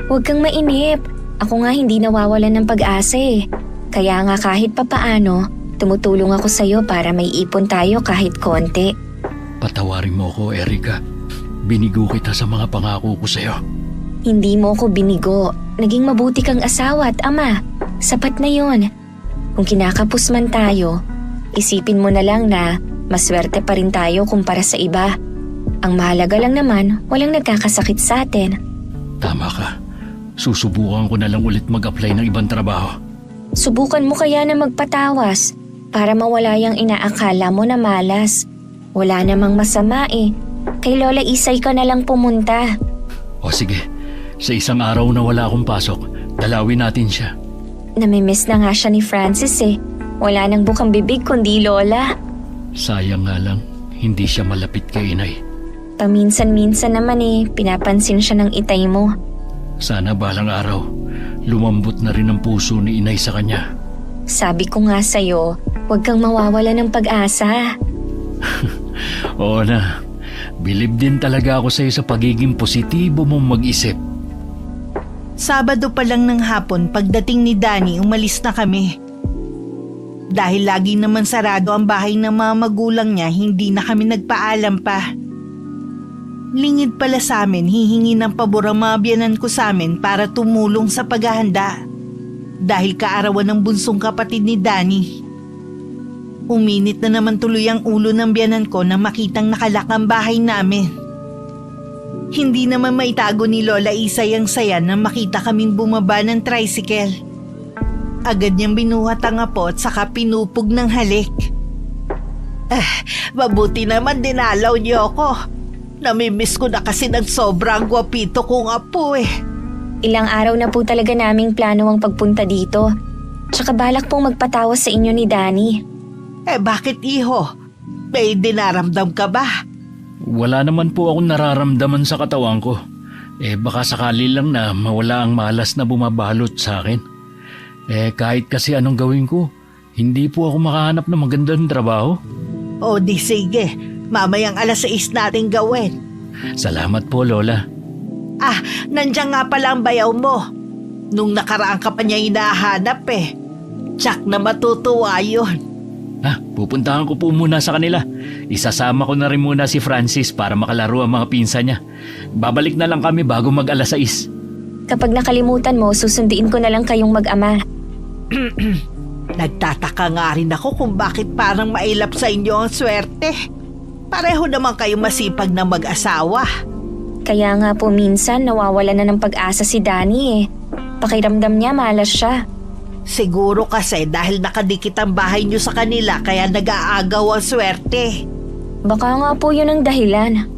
Huwag kang mainip. Ako nga hindi nawawalan ng pag-asa eh. Kaya nga kahit papaano, Tumutulong ako sa'yo para may ipon tayo kahit konti. Patawarin mo ako, Erica. Binigo kita sa mga pangako ko sa'yo. Hindi mo ko binigo. Naging mabuti kang asawa at ama. Sapat na yon. Kung kinakapos man tayo, isipin mo na lang na maswerte pa rin tayo kumpara sa iba. Ang mahalaga lang naman, walang nagkakasakit sa atin. Tama ka. Susubukan ko na lang ulit mag-apply ng ibang trabaho. Subukan mo kaya na magpatawas para mawala yung inaakala mo na malas. Wala namang masama eh. Kay Lola Isay ka na lang pumunta. O sige, sa isang araw na wala akong pasok, dalawin natin siya. Namimiss na nga siya ni Francis eh. Wala nang bukang bibig kundi Lola. Sayang nga lang, hindi siya malapit kay inay. Paminsan-minsan naman eh, pinapansin siya ng itay mo. Sana balang araw, lumambot na rin ang puso ni inay sa kanya. Sabi ko nga sa'yo, huwag kang mawawala ng pag-asa. Oo na, bilib din talaga ako sa'yo sa pagiging positibo mong mag-isip. Sabado pa lang ng hapon pagdating ni Danny umalis na kami. Dahil lagi naman sarado ang bahay ng mga magulang niya, hindi na kami nagpaalam pa. Lingid pala sa amin, hihingi ng pabor ang mga biyanan ko sa amin para tumulong sa paghahanda. Dahil kaarawan ng bunsong kapatid ni Danny. Uminit na naman tuloy ang ulo ng biyanan ko na makitang nakalak ang bahay namin. Hindi naman maitago ni Lola Isay ang saya na makita kaming bumaba ng tricycle. Agad niyang binuhat ang apo at saka pinupog ng halik. Mabuti naman dinalaw niyo ako. Namimiss ko na kasi ng sobrang gwapito kong apo eh. Ilang araw na po talaga naming plano ang pagpunta dito. Tsaka balak pong magpatawas sa inyo ni Danny. Bakit iho? May dinaramdam ka ba? Wala naman po akong nararamdaman sa katawan ko. Baka sakali lang na mawala ang malas na bumabalot sa akin. Kahit kasi anong gawin ko, hindi po ako makahanap ng magandang trabaho. O di sige, mamayang 6:00 natin gawin. Salamat po, Lola. Nandiyan nga pala ang bayaw mo. Nung nakaraan ka pa niya hinahanap eh. Tsak na matutuwa yun. Pupuntahan ko po muna sa kanila. Isasama ko na rin muna si Francis para makalaro ang mga pinsa niya. Babalik na lang kami bago mag 6:00. Kapag nakalimutan mo, susunduin ko na lang kayong mag-ama. Nagtataka nga rin ako kung bakit parang mailap sa inyo ang swerte. Pareho naman kayo masipag na mag-asawa. Kaya nga po minsan nawawala na ng pag-asa si Danny eh. Pakiramdam niya malas siya. Siguro kasi dahil nakadikit ang bahay niyo sa kanila kaya nag-aagaw ang swerte. Baka nga po yun ang dahilan.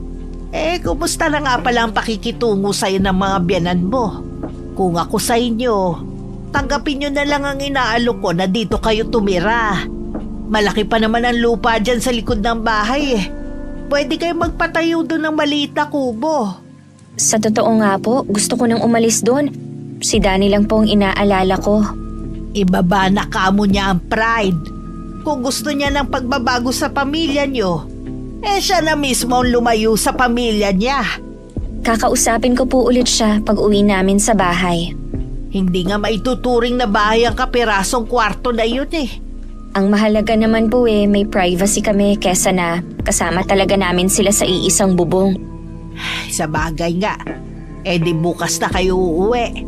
Kumusta na nga pala ang pakikitungo sa'yo ng mga biyanan mo? Kung ako sa inyo, tanggapin nyo na lang ang inaalok ko na dito kayo tumira. Malaki pa naman ang lupa dyan sa likod ng bahay eh. Pwede kayo magpatayo doon ng maliit na kubo. Sa totoo nga po, gusto ko nang umalis doon. Si Danny lang po ang inaalala ko. Ibaba na kamo niya ang pride. Kung gusto niya ng pagbabago sa pamilya niyo, siya na mismo ang lumayo sa pamilya niya. Kakausapin ko po ulit siya pag uwi namin sa bahay. Hindi nga maituturing na bahay ang kapirasong kwarto na yun eh. Ang mahalaga naman po may privacy kami kesa na kasama talaga namin sila sa iisang bubong. Sa bagay nga, di bukas na kayo uuwi.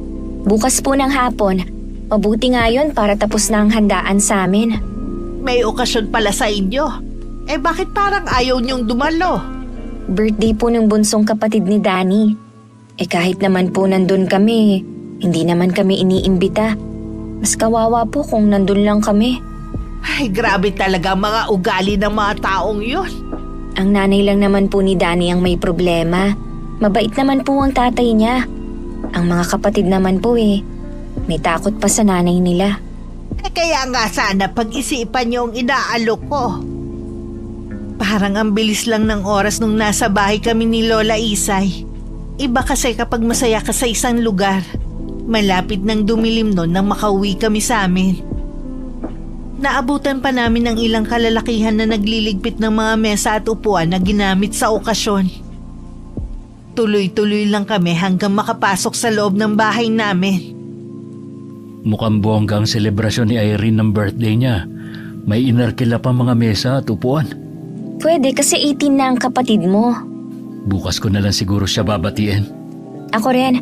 Bukas po ng hapon. Mabuti nga yun para tapos na ang handaan sa amin. May okasyon pala sa inyo. Bakit parang ayaw niyong dumalo? Birthday po ng bunsong kapatid ni Danny. Kahit naman po nandun kami, hindi naman kami iniimbita. Mas kawawa po kung nandun lang kami. Grabe talaga ang mga ugali ng mga taong yun. Ang nanay lang naman po ni Danny ang may problema. Mabait naman po ang tatay niya. Ang mga kapatid naman po may takot pa sa nanay nila. Kaya nga sana pag-isipan niyo ang inaalok ko. Parang ang bilis lang ng oras nung nasa bahay kami ni Lola Isay. Iba kasi kapag masaya ka sa isang lugar. Malapit nang dumilim nun nang makauwi kami sa amin. Naabutan pa namin ng ilang kalalakihan na nagliligpit ng mga mesa at upuan na ginamit sa okasyon. Tuloy-tuloy lang kami hanggang makapasok sa loob ng bahay namin. Mukhang bongga ang selebrasyon ni Irene ng birthday niya. May inarkila pa mga mesa at upuan. Pwede kasi 18 na ang kapatid mo. Bukas ko na lang siguro siya babatiin. Ako rin.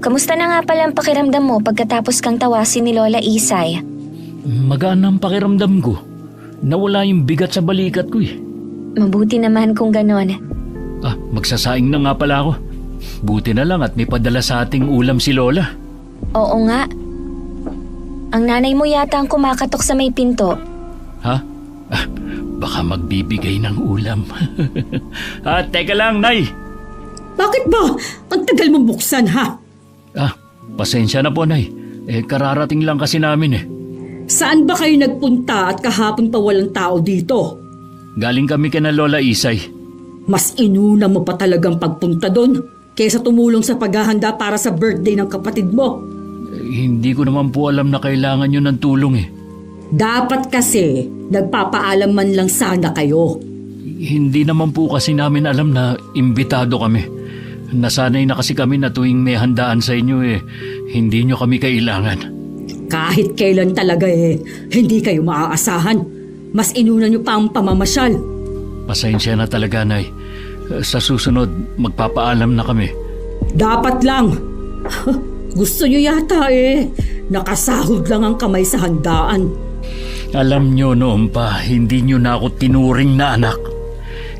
Kamusta na nga pala ang pakiramdam mo pagkatapos kang tawasin ni Lola Isay? Magaan ang pakiramdam ko. Nawala yung bigat sa balikat ko eh. Mabuti naman kung ganon. Magsasaing na nga pala ako. Buti na lang at may padala sa ating ulam si Lola. Oo nga. Ang nanay mo yata ang kumakatok sa may pinto. Ha? Baka magbibigay ng ulam. Teka lang, Nay. Bakit ba? Ang tagal mong buksan, ha? Pasensya na po, Nay. Kararating lang kasi namin eh. Saan ba kayo nagpunta at kahapon pa walang tao dito? Galing kami kina Lola Isay. Mas inuna mo pa talagang pagpunta doon kaysa tumulong sa paghahanda para sa birthday ng kapatid mo. Hindi ko naman po alam na kailangan nyo ng tulong eh. Dapat kasi nagpapaalam man lang sana kayo. Hindi naman po kasi namin alam na imbitado kami. Nasanay na kasi kami na tuwing may handaan sa inyo hindi nyo kami kailangan. Kahit kailan talaga hindi kayo maaasahan. Mas inuna nyo pa ang pamamasyal. Pasensya na talaga, Nay. Sa susunod, magpapaalam na kami. Dapat lang. Gusto nyo yata nakasahod lang ang kamay sa handaan. Alam nyo noon pa, hindi nyo na ako tinuring na anak.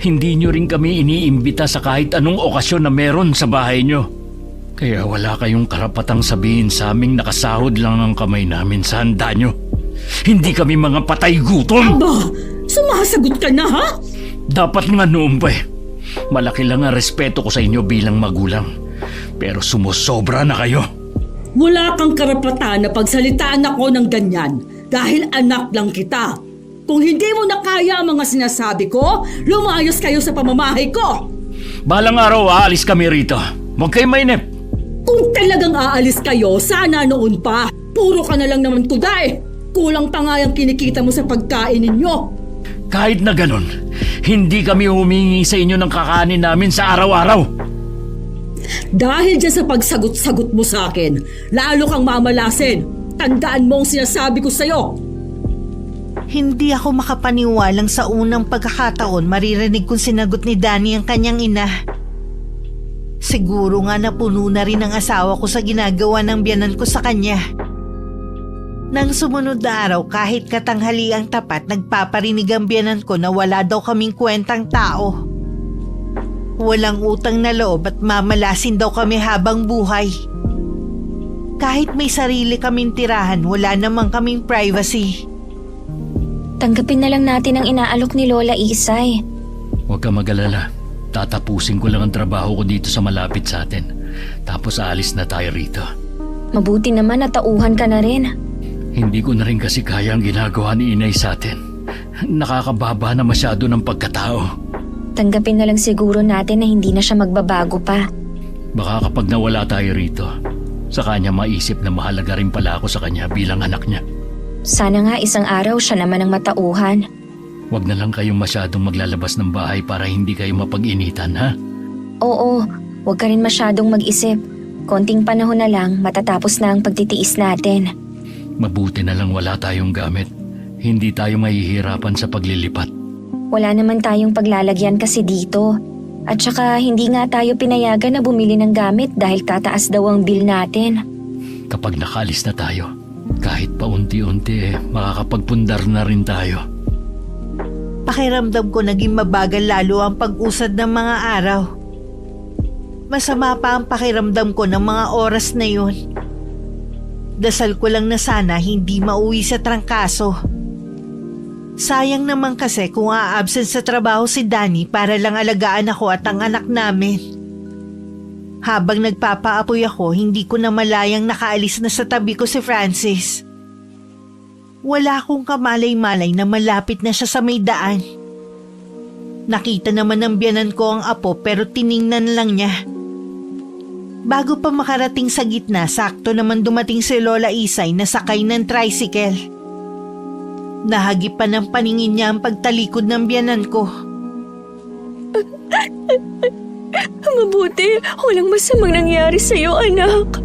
Hindi nyo rin kami iniimbita sa kahit anong okasyon na meron sa bahay nyo. Kaya wala kayong karapatang sabihin sa aming nakasahod lang ang kamay namin sa handa nyo. Hindi kami mga patay gutom! Aba, sumasagot ka na ha? Dapat nga noon pa Malaki lang ang respeto ko sa inyo bilang magulang. Pero sumusobra na kayo. Wala kang karapatan na pagsalitaan ako ng ganyan dahil anak lang kita. Kung hindi mo na kaya ang mga sinasabi ko, lumayos kayo sa pamamahay ko. Balang araw aalis kami rito. Huwag kayo mainip. Kung talagang aalis kayo, sana noon pa. Puro ka na lang naman tuda Kulang pa nga yung kinikita mo sa pagkain ninyo. Kahit na ganun, hindi kami humingi sa inyo ng kakanin namin sa araw-araw. Dahil dyan sa pagsagot-sagot mo sa akin, lalo kang mamalasin. Tandaan mo ang sinasabi ko sa'yo. Hindi ako makapaniwalang sa unang pagkakataon maririnig kong sinagot ni Danny ang kanyang ina. Siguro nga napuno na rin ang asawa ko sa ginagawa ng biyanan ko sa kanya. Nang sumunod na araw kahit katanghali ang tapat, nagpaparinig ang biyanan ko na wala daw kaming kwentang tao. Walang utang na loob at mamalasin daw kami habang buhay. Kahit may sarili kaming tirahan, wala namang kaming privacy. Tanggapin na lang natin ang inaalok ni Lola Isay. Huwag ka mag-alala. Tatapusin ko lang ang trabaho ko dito sa malapit sa atin. Tapos aalis na tayo rito. Mabuti naman na tauhan ka na rin. Hindi ko na rin kasi kaya ang ginagawa ni Inay sa atin. Nakakababa na masyado ng pagkatao. Tanggapin na lang siguro natin na hindi na siya magbabago pa. Baka kapag nawala tayo rito, sa kanya maisip na mahalaga rin pala ako sa kanya bilang anak niya. Sana nga isang araw siya naman ang matauhan. Huwag na lang kayong masyadong maglalabas ng bahay para hindi kayo mapag-initan, ha? Oo, huwag ka rin masyadong mag-isip. Konting panahon na lang matatapos na ang pagtitiis natin. Mabuti na lang wala tayong gamit. Hindi tayo mahihirapan sa paglilipat. Wala naman tayong paglalagyan kasi dito. At saka hindi nga tayo pinayagan na bumili ng gamit dahil tataas daw ang bill natin. Kapag nakalis na tayo, kahit paunti-unti makakapagpundar na rin tayo. Pakiramdam ko naging mabagal lalo ang pag-usad ng mga araw. Masama pa ang pakiramdam ko ng mga oras na yun. Dasal ko lang na sana hindi mauwi sa trangkaso. Sayang naman kasi kung a-absent sa trabaho si Danny para lang alagaan ako at ang anak namin. Habang nagpapaapoy ako, hindi ko na malayang nakaalis na sa tabi ko si Francis. Wala akong kamalay-malay na malapit na siya sa may daan. Nakita naman ng biyanan ko ang apo pero tiningnan lang niya. Bago pa makarating sa gitna, sakto naman dumating si Lola Isay na sakay ng tricycle. Nahagip pa ng paningin niya ang pagtalikod ng biyanan ko. Mabuti, walang masamang nangyari sa'yo, anak.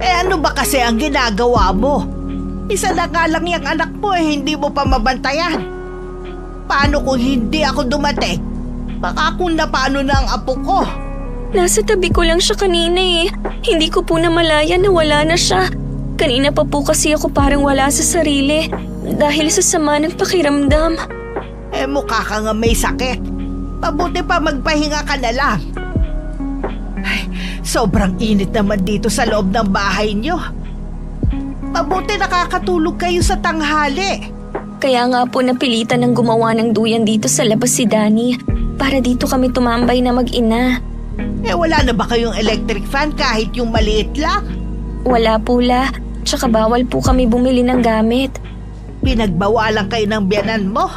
Ano ba kasi ang ginagawa mo? Isa na nga lang yung anak mo hindi mo pa mabantayan. Paano kung hindi ako dumating? Baka kung napano na ang apo ko. Nasa tabi ko lang siya kanina eh. Hindi ko po namalayan na wala na siya. Kanina pa po kasi ako parang wala sa sarili dahil sa sama ng pakiramdam. Mukha ka nga may sakit. Mabuti pa magpahinga ka na lang. Ay, sobrang init naman dito sa loob ng bahay niyo. Mabuti nakakatulog kayo sa tanghali. Kaya nga po napilitan ng gumawa ng duyan dito sa labas si Danny para dito kami tumambay na mag-ina. Wala na ba kayong electric fan kahit yung maliit lang? Wala po la, tsaka bawal po kami bumili ng gamit. Pinagbawalan kayo ng biyanan mo.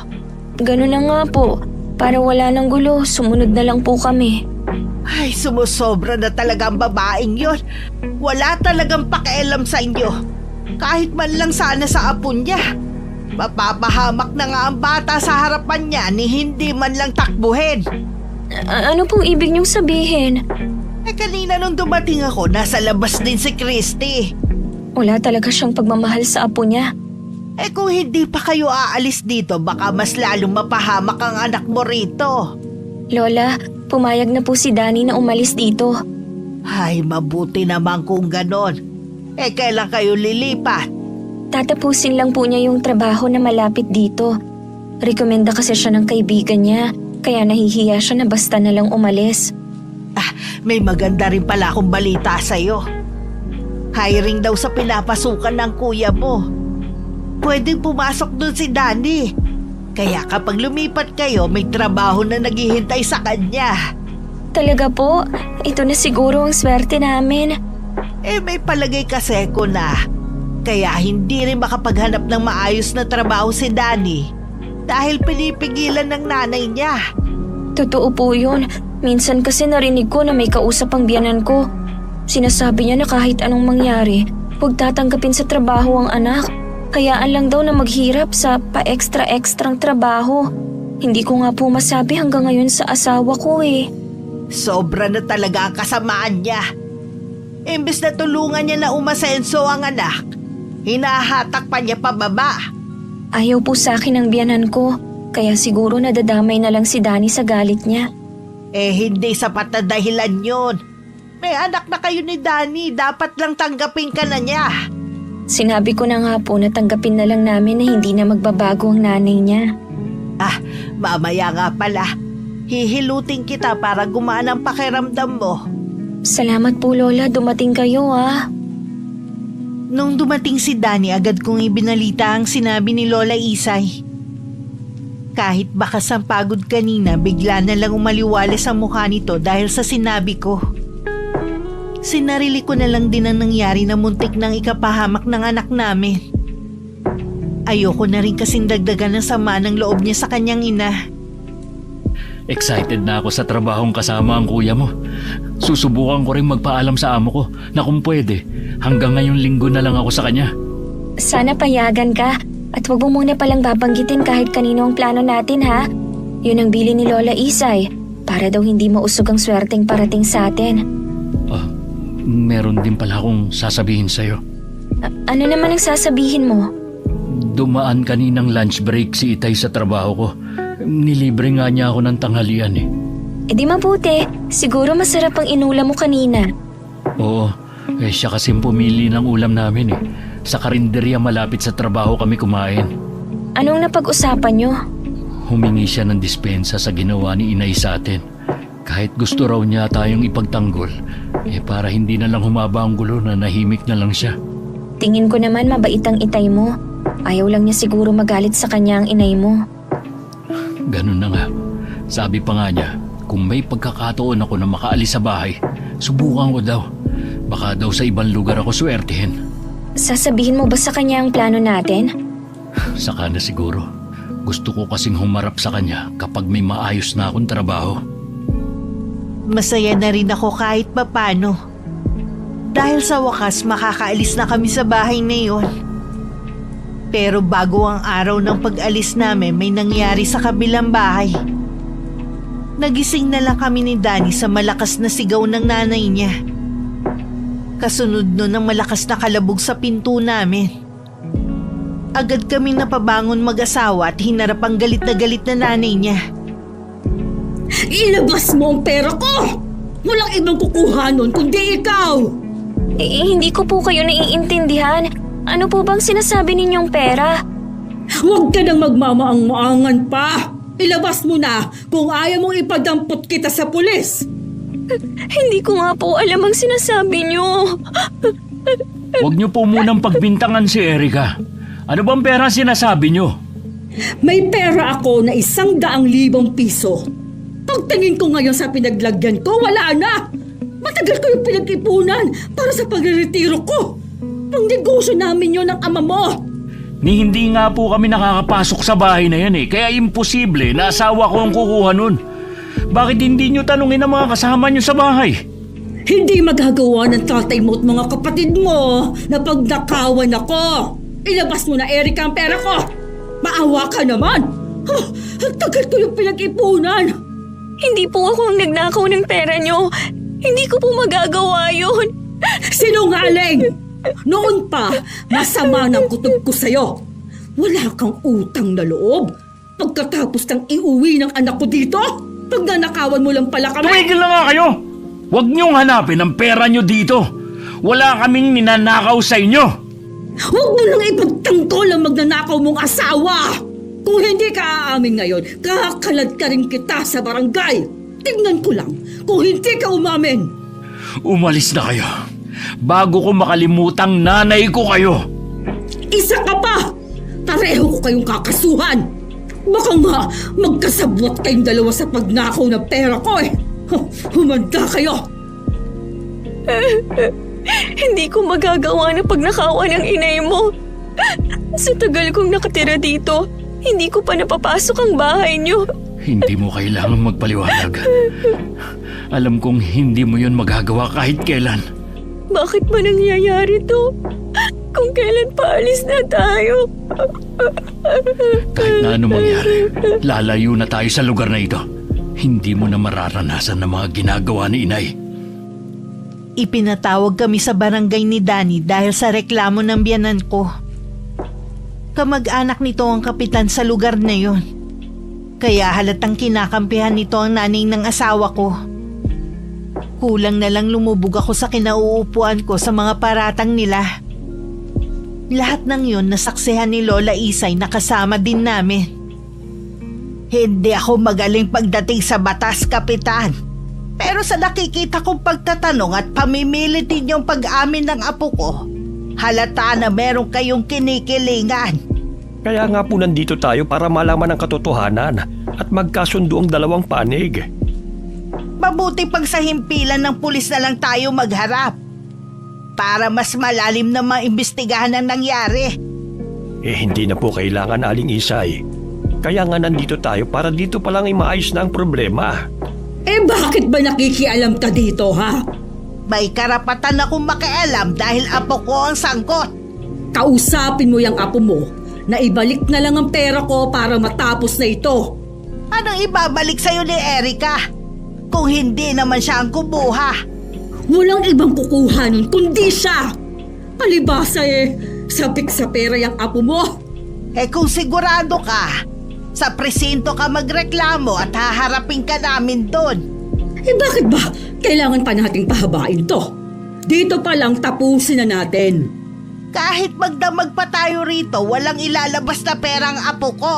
Ganun na nga po, para wala ng gulo, sumunod na lang po kami. Ay, sumusobra na talaga ang babaeng yon. Wala talagang pakialam sa inyo. Kahit man lang sana sa apo niya. Mapapahamak na nga ang bata sa harapan niya ni hindi man lang takbuhin. Ano pong ibig niyong sabihin? Kanina nung dumating ako, nasa labas din si Christy. Wala talaga siyang pagmamahal sa apo niya. Kung hindi pa kayo aalis dito, baka mas lalong mapahamak ang anak mo rito. Lola, pumayag na po si Danny na umalis dito. Ay, mabuti naman kung ganon. Kailan kayo lilipat? Tatapusin lang po niya yung trabaho na malapit dito. Rekomenda kasi siya ng kaibigan niya, kaya nahihiya siya na basta na lang umalis. May maganda rin pala akong balita sa'yo. Hiring daw sa pinapasukan ng kuya mo. Pwedeng pumasok doon si Danny. Kaya kapag lumipat kayo, may trabaho na naghihintay sa kanya. Talaga po? Ito na siguro ang swerte namin. May palagay kasi ko na. Kaya hindi rin makapaghanap ng maayos na trabaho si Danny. Dahil pinipigilan ng nanay niya. Totoo po yun. Minsan kasi narinig ko na may kausap ang biyanan ko. Sinasabi niya na kahit anong mangyari, huwag tatanggapin sa trabaho ang anak. Hayaan lang daw na maghirap sa pa-extra-extrang trabaho. Hindi ko nga po masabi hanggang ngayon sa asawa ko eh. Sobra na talaga ang kasamaan niya. Imbes na tulungan niya na umasenso ang anak, hinahatak pa niya pababa. Ayaw po sa akin ang biyanan ko, kaya siguro nadadamay na lang si Danny sa galit niya. Hindi sapat na dahilan yun. May anak na kayo ni Danny, dapat lang tanggapin ka na niya. Sinabi ko na nga po na tanggapin na lang namin na hindi na magbabago ang nanay niya. Mamaya nga pala. Hihilutin kita para gumaan ang pakiramdam mo. Salamat po Lola, dumating kayo ah. Nung dumating si Danny, agad kong ibinalita ang sinabi ni Lola Isay. Kahit bakas ang pagod kanina, bigla na lang umaliwalas ang mukha nito dahil sa sinabi ko. Sinarili ko na lang din ang nangyari na muntik ng ikapahamak ng anak namin. Ayoko na rin kasing dagdagan ng sama ng loob niya sa kanyang ina. Excited na ako sa trabahong kasama ang kuya mo. Susubukan ko rin magpaalam sa amo ko na kung pwede, hanggang ngayong linggo na lang ako sa kanya. Sana payagan ka at wag mo muna palang babanggitin kahit kanino ang plano natin ha. Yun ang bili ni Lola Isay para daw hindi mausog ang swerteng parating sa atin. Meron din pala akong sasabihin sa'yo. Ano naman ang sasabihin mo? Dumaan kaninang lunch break si Itay sa trabaho ko. Nilibre nga niya ako ng tanghalian eh. Di mabuti, siguro masarap ang inulam mo kanina. Oo, siya kasing pumili ng ulam namin eh. Sa karinderya malapit sa trabaho kami kumain. Anong napag-usapan nyo? Humingi siya ng dispensa sa ginawa ni Inay sa atin. Kahit gusto raw niya tayong ipagtanggol, para hindi na lang humaba ang gulo na nahimik na lang siya. Tingin ko naman mabait ang itay mo. Ayaw lang niya siguro magalit sa kanya ang inay mo. Ganun na nga. Sabi pa nga niya, kung may pagkakataon ako na makaalis sa bahay, subukan ko daw. Baka daw sa ibang lugar ako swertihin. Sasabihin mo ba sa kanya ang plano natin? Saka na siguro. Gusto ko kasing humarap sa kanya kapag may maayos na akong trabaho. Masaya na rin ako kahit papano. Dahil sa wakas makakaalis na kami sa bahay na yun. Pero bago ang araw ng pag-alis namin, may nangyari sa kabilang bahay. Nagising na lang kami ni Danny sa malakas na sigaw ng nanay niya. Kasunod nun ang malakas na kalabog sa pinto namin. Agad kami napabangon mag-asawa at hinarap ang galit na nanay niya. Ilabas mo ang pera ko! Walang ibang kukuha nun kundi ikaw! Hindi ko po kayo naiintindihan. Ano po bang sinasabi ninyong pera? Huwag ka nang magmamaang-maangan pa! Ilabas mo na kung ayaw mong ipadampot kita sa pulis! Hindi ko nga po alam ang sinasabi niyo. Huwag niyo po munang pagbintangan si Erica. Ano bang pera sinasabi niyo? May pera ako na 100,000 piso. Pagtingin ko ngayon sa pinaglagyan ko, wala na! Matagal ko yung pinag-ipunan para sa pagre-retiro ko. Pang negosyo namin yun ng ama mo. Ni hindi nga po kami nakakapasok sa bahay na yan eh. Kaya imposible na asawa ko ang kukuha nun. Bakit hindi niyo tanungin ang mga kasama niyo sa bahay? Hindi magagawa ng tatay mo at mga kapatid mo na pagnakawan ako. Ilabas mo na, Erica, ang pera ko. Maawa ka naman. Ang tagal ko yung pinag-ipunan. Hindi po ako ang nagnakaw ng pera niyo. Hindi ko po magagawa yun. Sinungaling! Noon pa, masama ng kutob ko sa'yo. Wala kang utang na loob. Pagkatapos kang iuwi ng anak ko dito, pagnanakawan mo lang pala kami. Tumigil na nga kayo! Huwag niyong hanapin ang pera niyo dito. Wala kaming ninanakaw sa inyo. Huwag mo nang ipagtanggol ang magnanakaw mong asawa! Kung hindi ka aamin ngayon, kakakalad ka rin kita sa barangay. Tingnan ko lang kung hindi ka umamin. Umalis na kayo. Bago ko makalimutang nanay ko kayo. Isa ka pa! Pareho ko kayong kakasuhan. Baka nga magkasabwat kayong dalawa sa pagnakaw ng pera ko eh. Humanda kayo! Hindi ko magagawa na pagnakawan ng inay mo. Sa tagal kong nakatira dito, hindi ko pa napapasok ang bahay niyo. Hindi mo kailangang magpaliwanag. Alam kong hindi mo yun magagawa kahit kailan. Bakit ba nangyayari to? Kung kailan paalis na tayo? Kahit na ano mangyari, lalayo na tayo sa lugar na ito. Hindi mo na mararanasan ng mga ginagawa ni inay. Ipinatawag kami sa barangay ni Danny dahil sa reklamo ng biyanan ko. Kamag-anak nito ang kapitan sa lugar na yon. Kaya halatang kinakampihan nito ang nanay ng asawa ko. Kulang na lang lumubog ako sa kinauupuan ko sa mga paratang nila. Lahat ng yun nasaksihan ni Lola Isay na kasama din namin. Hindi ako magaling pagdating sa batas, Kapitan. Pero sa nakikita kong pagtatanong at pamimilit ninyong pag-amin ng apo ko, halata na meron kayong kinikilingan. Kaya nga po nandito tayo para malaman ang katotohanan at magkasundo ang dalawang panig. Mabuti pag sa himpilan ng pulis na lang tayo magharap para mas malalim na maimbestigahan ang nangyari. Hindi na po kailangan, Aling Isay. Kaya nga nandito tayo para dito pa lang ay maayos na ang problema. Bakit ba nakikialam ka dito, ha? May karapatan akong makialam dahil apo ko ang sangkot. Kausapin mo yung apo mo na ibalik na lang ang pera ko para matapos na ito. Anong ibabalik sa'yo ni Erica? Kung hindi naman siya ang kumuha. Walang ibang kukuha nun kundi siya. Palibasa sabik sa pera yung apo mo. Kung sigurado ka, sa presinto ka magreklamo at haharapin ka namin doon. Bakit ba kailangan pa nating pahabain to? Dito pa lang tapusin na natin. Kahit magdamag pa tayo rito, walang ilalabas na perang apo ko.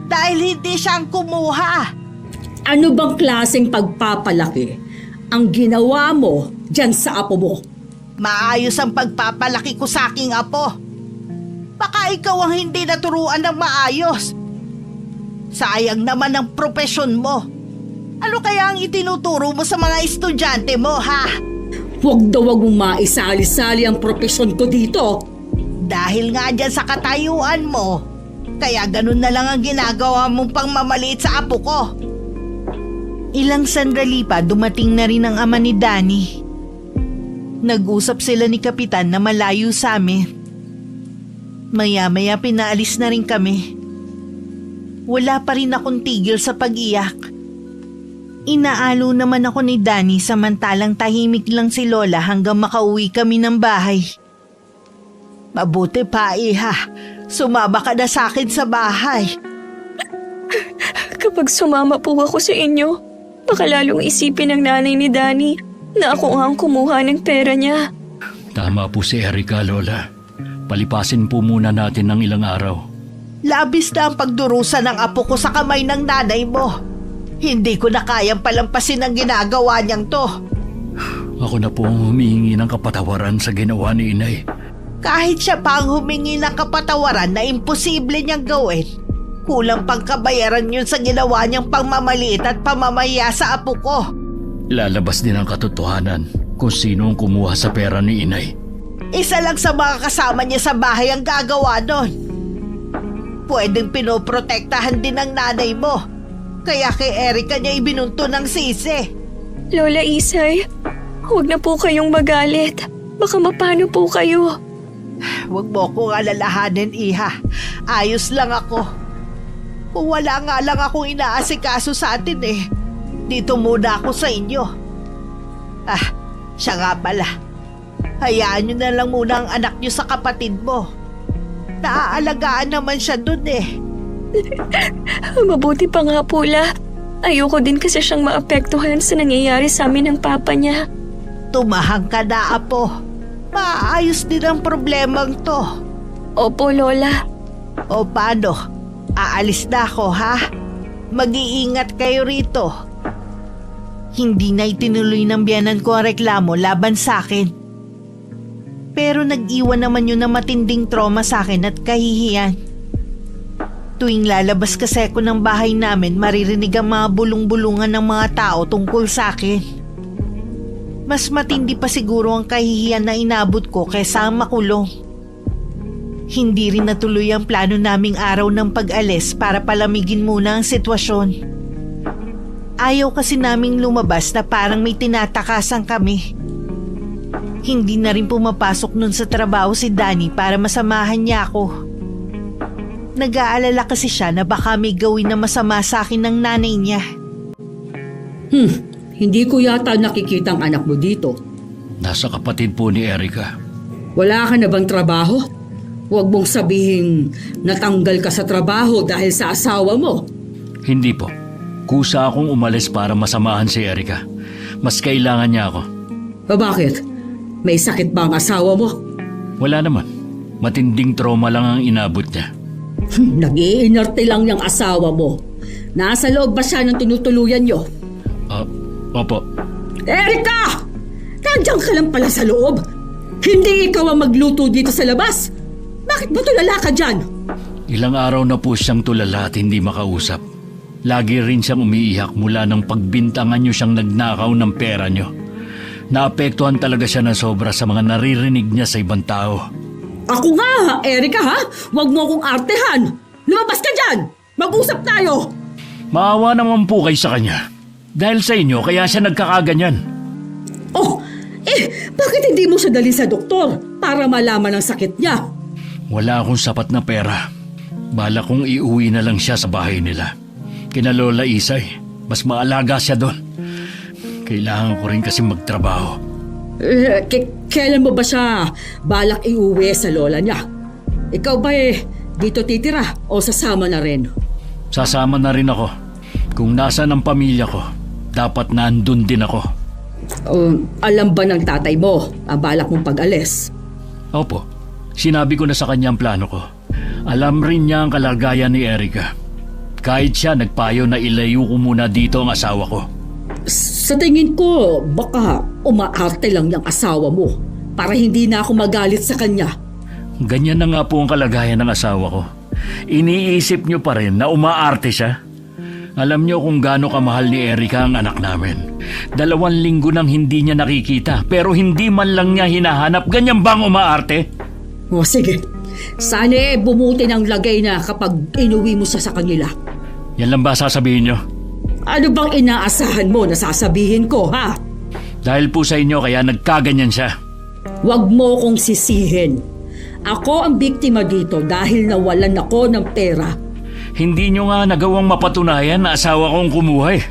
Dahil hindi siyang kumuha. Ano bang klaseng pagpapalaki ang ginawa mo dyan sa apo mo? Maayos ang pagpapalaki ko sa aking apo. Baka ikaw ang hindi naturuan ng maayos. Sayang naman ang propesyon mo. Ano kaya ang itinuturo mo sa mga estudyante mo, ha? Huwag mong maisali-sali ang propesyon ko dito. Dahil nga dyan sa katayuan mo, kaya ganun na lang ang ginagawa mong pangmamaliit sa apo ko. Ilang sandali pa dumating na rin ang ama ni Danny. Nag-usap sila ni Kapitan na malayo sa amin. Maya-maya pinaalis na rin kami. Wala pa rin akong tigil sa pag-iyak. Inaalo naman ako ni Danny samantalang tahimik lang si Lola hanggang makauwi kami ng bahay. Mabuti pa, iha. Sumama ka na sa akin sa bahay. Kapag sumama po ako sa inyo, baka lalong isipin ng nanay ni Danny na ako ang kumuha ng pera niya. Tama po si Erica, Lola. Palipasin po muna natin ng ilang araw. Labis na ang pagdurusa ng apo ko sa kamay ng nanay mo. Hindi ko na kayang palampasin ang ginagawa niyang to. Ako na po ang humihingi ng kapatawaran sa ginawa ni Inay. Kahit siya pa ang humingi ng kapatawaran na imposible niyang gawin, kulang pang kabayaran yun sa ginawa niyang pangmamaliit at pamamaya sa apo ko. Lalabas din ang katotohanan kung sino ang kumuha sa pera ni Inay. Isa lang sa mga kasama niya sa bahay ang gagawa nun. Pwedeng pinoprotektahan din ng nanay mo. Kaya kay Erica niya ibinunto ng sisi. Lola Isay, huwag na po kayong magalit. Baka mapano po kayo. Huwag mo akong alalahanin, Iha. Ayos lang ako. Kung wala nga lang akong inaasikaso sa atin dito muna ako sa inyo. Siya nga pala. Hayaan nyo na lang muna ang anak nyo sa kapatid mo. Naaalagaan naman siya dun Mabuti pa nga po, La. Ayoko din kasi siyang maapektuhan sa nangyayari sa amin ng papa niya. Tumahang ka na, Apo. Maayos din ang problemang to. Opo, Lola. O paano? Aalis na ako, ha? Mag-iingat kayo rito. Hindi na itinuloy ng biyanan ko ang reklamo laban sa akin. Pero nag-iwan naman yun ng matinding trauma sa akin at kahihiyan. Tuwing lalabas kasi ako ng bahay namin, maririnig ang mga bulong-bulungan ng mga tao tungkol sa akin. Mas matindi pa siguro ang kahihiyan na inabot ko kaysa ang makulong. Hindi rin natuloy ang plano naming araw ng pag-alis para palamigin muna ang sitwasyon. Ayaw kasi naming lumabas na parang may tinatakasan kami. Hindi na rin pumapasok nun sa trabaho si Danny para masamahan niya ako. Nag-aalala kasi siya na baka may gawin na masama sa akin ng nanay niya. Hindi ko yata nakikita ang anak mo dito. Nasa kapatid po ni Erica. Wala ka na bang trabaho? Huwag mong sabihin natanggal ka sa trabaho dahil sa asawa mo. Hindi po. Kusa akong umalis para masamahan si Erica. Mas kailangan niya ako. Bakit? May sakit ba ang asawa mo? Wala naman. Matinding trauma lang ang inabot niya. Nag-iinarte lang yung asawa mo. Nasa loob ba siya ng tinutuluyan niyo? Opo. Erica! Nandiyan ka lang pala sa loob. Hindi ikaw ang magluto dito sa labas. Bakit ba tulala ka dyan? Ilang araw na po siyang tulala at hindi makausap. Lagi rin siyang umiiyak mula nang pagbintangan niyo siyang nagnakaw ng pera niyo. Naapektuhan talaga siya na sobra sa mga naririnig niya sa ibang tao. Ako nga, Erica ha? Huwag mo akong artehan. Lumabas ka dyan! Mag-usap tayo! Maawa naman po kayo sa kanya. Dahil sa inyo, kaya siya nagkakaganyan. Bakit hindi mo siya dali sa doktor para malaman ang sakit niya? Wala akong sapat na pera. Bala kong iuwi na lang siya sa bahay nila. Kina Lola Isay, mas maalaga siya doon. Kailangan ko rin kasi magtrabaho. Kailan mo ba siya balak iuwi sa lola niya? Ikaw ba dito titira o sasama na rin? Sasama na rin ako. Kung nasaan ang pamilya ko, dapat nandun din ako. Alam ba ng tatay mo ang balak mong pag-alis? Opo, sinabi ko na sa kanya ang plano ko. Alam rin niya ang kalagayan ni Erica. Kahit siya nagpayo na ilayo ko muna dito ang asawa ko. Sa tingin ko, baka umaarte lang yung asawa mo para hindi na ako magalit sa kanya. Ganyan na nga po ang kalagayan ng asawa ko. Iniisip niyo pa rin na umaarte siya? Alam niyo kung gaano kamahal ni Erica ang anak namin. 2 linggo nang hindi niya nakikita pero hindi man lang niya hinahanap. Ganyan bang umaarte? O sige, sana bumuti ng lagay na kapag inuwi mo siya sa kanila. Yan lang ba sasabihin niyo? Ano bang inaasahan mo na sasabihin ko, ha? Dahil po sa inyo kaya nagkaganyan siya. Huwag mo kong sisihin. Ako ang biktima dito dahil nawalan ako ng pera. Hindi niyo nga nagawang mapatunayan na asawa kong kumuha eh.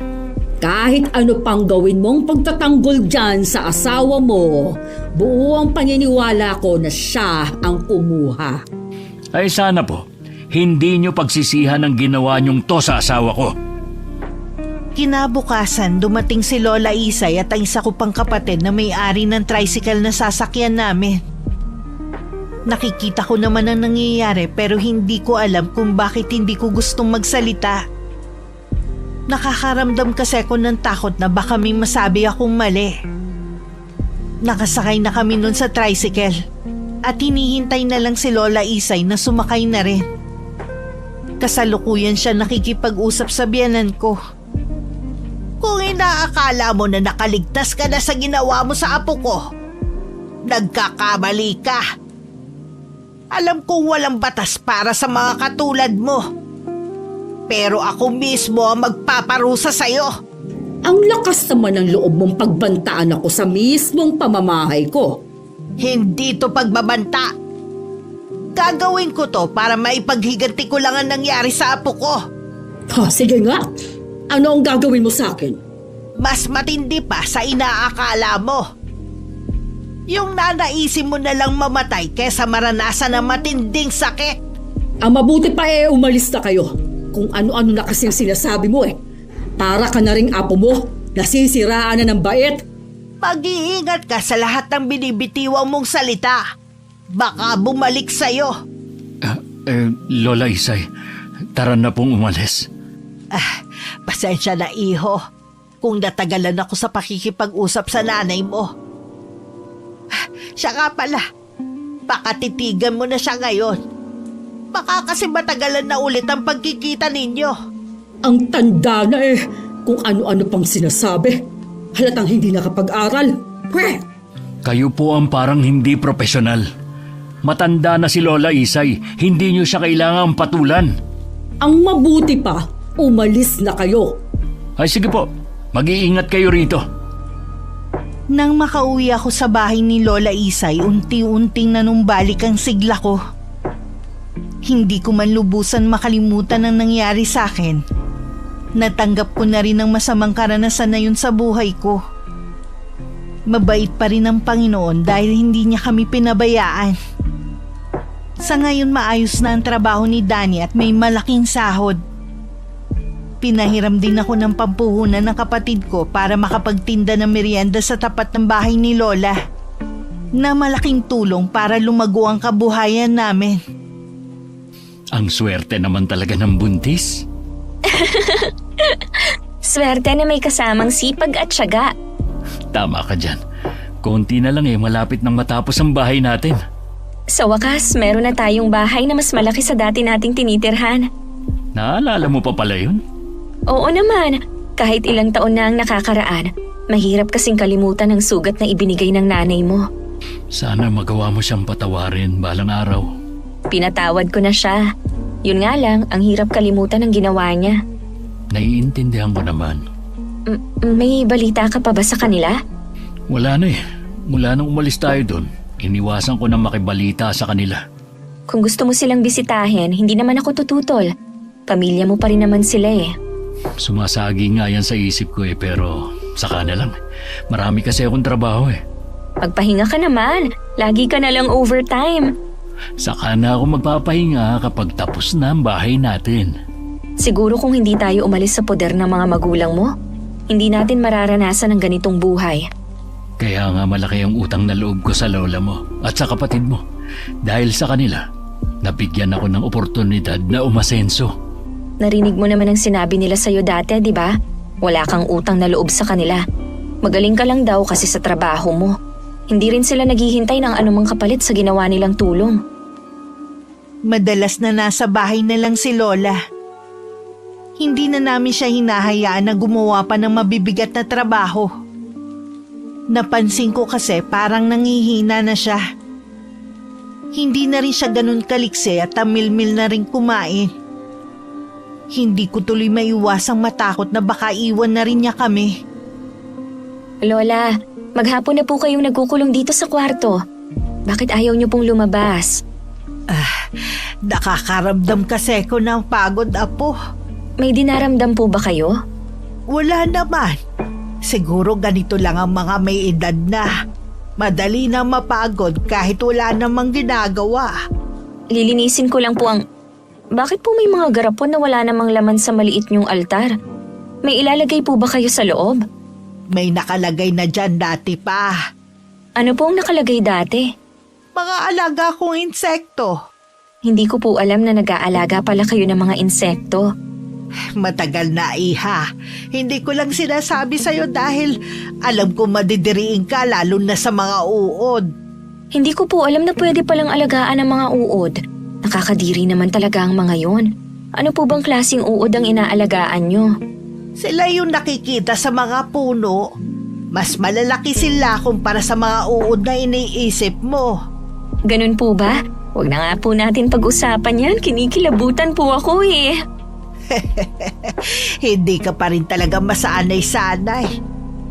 Kahit ano pang gawin mong pagtatanggol dyan sa asawa mo, buo ang paniniwala ko na siya ang kumuha. Ay sana po, hindi nyo pagsisihan ang ginawa nyong to sa asawa ko. Kinabukasan, dumating si Lola Isay at ang isa ko pang kapatid na may-ari ng tricycle na sasakyan namin. Nakikita ko naman ang nangyayari pero hindi ko alam kung bakit hindi ko gustong magsalita. Nakakaramdam kasi ako ng takot na baka may masabi akong mali. Nakasakay na kami nun sa tricycle at hinihintay na lang si Lola Isay na sumakay na rin. Kasalukuyan siya nakikipag-usap sa biyanan ko. Kung inaakala mo na nakaligtas ka na sa ginawa mo sa apo ko, nagkakamali ka. Alam kong walang batas para sa mga katulad mo. Pero ako mismo ang magpaparusa sa'yo. Ang lakas naman ng loob mong pagbantaan ako sa mismong pamamahay ko. Hindi to pagbabanta. Gagawin ko to para maipaghiganti ko lang ang nangyari sa apo ko. Sige nga. Ano ang gagawin mo sa akin? Mas matindi pa sa inaakala mo. Yung nanaisin mo na lang mamatay kesa maranasan ng matinding sakit. Ang mabuti pa umalis na kayo. Kung ano-ano na kasing sinasabi mo Para ka na ring apo mo, nasisiraan na ng bait. Mag-iingat ka sa lahat ng binibitiwang mong salita. Baka bumalik sa'yo. Lola Isay, tara na pong umalis. Pasensya na, iho. Kung natagalan ako sa pakikipag-usap sa nanay mo. Siya nga pala. Baka titigan mo na siya ngayon. Baka kasi matagalan na ulit ang pagkikita ninyo. Ang tanda na kung ano-ano pang sinasabi. Halatang hindi nakapag-aral. Kayo po ang parang hindi profesional. Matanda na si Lola Isay, hindi nyo siya kailangang patulan. Ang mabuti pa, umalis na kayo. Ay sige po, mag-iingat kayo rito. Nang makauwi ako sa bahay ni Lola Isay, unti-unting nanumbalik ang sigla ko. Hindi ko man lubusan makalimutan ang nangyari sa akin. Natanggap ko na rin ang masamang karanasan na yun sa buhay ko. Mabait pa rin ang Panginoon dahil hindi niya kami pinabayaan. Sa ngayon maayos na ang trabaho ni Danny at may malaking sahod. Pinahiram din ako ng pampuhunan ng kapatid ko para makapagtinda ng merienda sa tapat ng bahay ni Lola. Na malaking tulong para lumago ang kabuhayan namin. Ang swerte naman talaga ng buntis. Swerte na may kasamang sipag at tiyaga. Tama ka dyan. Konti na lang malapit nang matapos ang bahay natin. Sa wakas, meron na tayong bahay na mas malaki sa dati nating tinitirhan. Naalala mo pa pala yun? Oo naman, kahit ilang taon na ang nakakaraan, mahirap kasing kalimutan ang sugat na ibinigay ng nanay mo. Sana magawa mo siyang patawarin balang araw. Pinatawad ko na siya. Yun nga lang, ang hirap kalimutan ang ginawa niya. Naiintindihan ko naman. May balita ka pa ba sa kanila? Wala na Mula nung umalis tayo doon, iniwasan ko na makibalita sa kanila. Kung gusto mo silang bisitahin, hindi naman ako tututol. Pamilya mo pa rin naman sila Sumasagi nga yan sa isip ko pero saka na lang. Marami kasi akong trabaho Magpahinga ka naman. Lagi ka na lang overtime. Saka na ako magpapahinga kapag tapos na ang bahay natin. Siguro kung hindi tayo umalis sa poder ng mga magulang mo, hindi natin mararanasan ang ganitong buhay. Kaya nga malaki ang utang na loob ko sa lola mo at sa kapatid mo. Dahil sa kanila, nabigyan ako ng oportunidad na umasenso. Narinig mo naman ang sinabi nila sa'yo dati, di ba? Wala kang utang na loob sa kanila. Magaling ka lang daw kasi sa trabaho mo. Hindi rin sila naghihintay ng anumang kapalit sa ginawa nilang tulong. Madalas na nasa bahay na lang si Lola. Hindi na namin siya hinahayaan na gumawa pa ng mabibigat na trabaho. Napansin ko kasi parang nangihina na siya. Hindi na rin siya ganun kalikse at tamilmil na rin kumain. Hindi ko tuloy maiwasang matakot na baka iwan na rin niya kami. Lola, maghapon na po kayong nagkukulong dito sa kwarto. Bakit ayaw niyo pong lumabas? Nakakaramdam kasi ko ng pagod, apo. May dinaramdam po ba kayo? Wala naman. Siguro ganito lang ang mga may edad na. Madali na mapagod kahit wala namang ginagawa. lilinisin ko lang po ang... Bakit po may mga garapon na wala namang laman sa maliit niyong altar? May ilalagay po ba kayo sa loob? May nakalagay na dyan dati pa. Ano pong nakalagay dati? Mga alaga kong insekto. Hindi ko po alam na nag-aalaga pala kayo ng mga insekto. Matagal na, Iha. Hindi ko lang sinasabi sa'yo dahil alam ko madidiriin ka lalo na sa mga uod. Hindi ko po alam na pwede palang alagaan ng mga uod. Nakakadiri naman talaga ang mga yon. Ano po bang klaseng uod ang inaalagaan nyo? Sila yung nakikita sa mga puno. Mas malalaki sila kumpara sa mga uod na iniisip mo. Ganun po ba? Huwag na nga po natin pag-usapan yan. Kinikilabutan po ako eh. Hindi ka pa rin talaga masanay-sanay.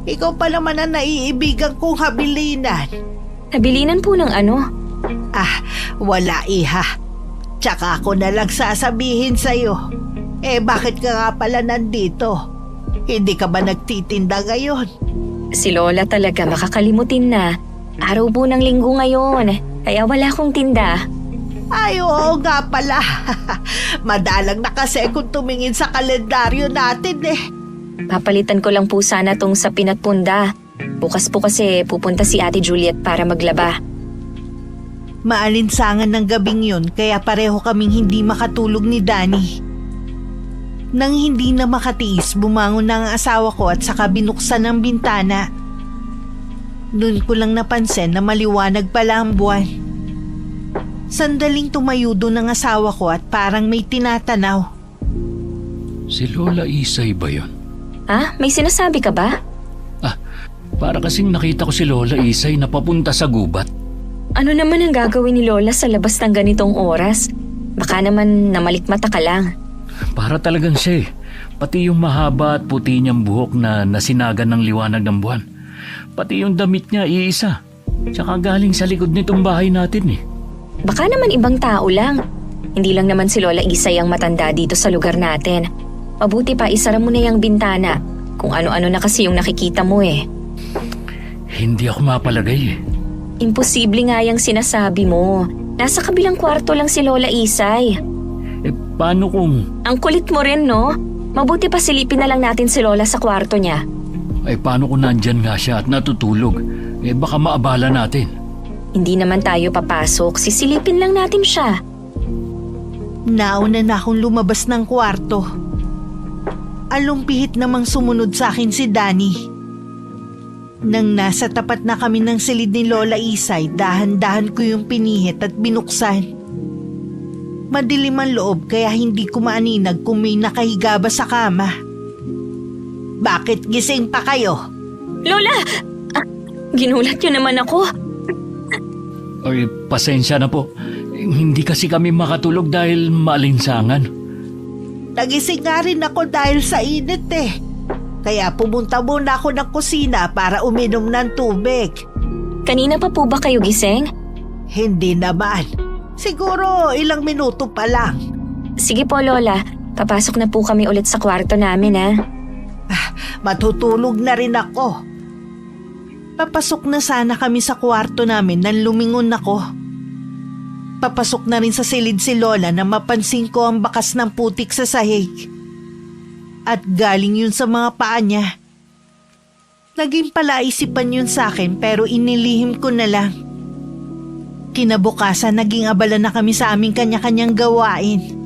Ikaw pa naman ang naiibigan kong habilinan. Habilinan po ng ano? Wala, Iha. Tsaka ako na lang sasabihin sa'yo. Bakit ka nga pala nandito? Hindi ka ba nagtitinda ngayon? Si Lola talaga makakalimutin na. Araw po ng linggo ngayon, kaya wala akong tinda. Ay, oo nga pala. Madalang na kasi kung tumingin sa kalendaryo natin eh. Papalitan ko lang po sana tong sapin at punda. Bukas po kasi pupunta si Ate Juliet para maglaba. Maalinsangan ng gabing yun kaya pareho kaming hindi makatulog ni Danny. Nang hindi na makatiis, bumangon na ang asawa ko at saka binuksan ang bintana. Noon ko lang napansin na maliwanag pala ang buwan. Sandaling tumayo doon ang asawa ko at parang may tinatanaw. Si Lola Isay ba yun? Ha? May sinasabi ka ba? Para kasing nakita ko si Lola Isay na papunta sa gubat. Ano naman ang gagawin ni Lola sa labas ng ganitong oras? Baka naman namalikmata ka lang. Para talagang siya eh. Pati yung mahaba at puti niyang buhok na nasinagan ng liwanag ng buwan. Pati yung damit niya iisa. Tsaka galing sa likod nitong bahay natin eh. Baka naman ibang tao lang. Hindi lang naman si Lola Isay ang matanda dito sa lugar natin. Mabuti pa isara mo na yung bintana. Kung ano-ano na kasi yung nakikita mo eh. Hindi ako mapalagay eh. Imposible nga yung sinasabi mo. Nasa kabilang kwarto lang si Lola Isay. Paano kung... Ang kulit mo rin, no? Mabuti pa silipin na lang natin si Lola sa kwarto niya. Paano kung nandyan nga siya at natutulog? Baka maabala natin. Hindi naman tayo papasok. Sisilipin lang natin siya. Nauna na akong lumabas ng kwarto. Alumpihit namang sumunod sa akin si Danny. Nang nasa tapat na kami ng silid ni Lola Isay, dahan-dahan ko yung pinihit at binuksan. Madilim ang loob kaya hindi ko maaninag kung may nakahiga ba sa kama. Bakit gising pa kayo? Lola! Ginulat niyo naman ako. Pasensya na po. Hindi kasi kami makatulog dahil maalinsangan. Nagising nga rin ako dahil sa init eh. Kaya pumunta muna ako ng kusina para uminom ng tubig. Kanina pa po ba kayo gising? Hindi naman. Siguro ilang minuto pa lang. Sige po, Lola. Papasok na po kami ulit sa kwarto namin, ha? Matutulog na rin ako. Papasok na sana kami sa kwarto namin nang lumingon ako. Papasok na rin sa silid si Lola na mapansin ko ang bakas ng putik sa sahig. At galing yun sa mga paa niya. Naging palaisipan yun sa akin pero inilihim ko na lang. Kinabukasan naging abala na kami sa aming kanya-kanyang gawain.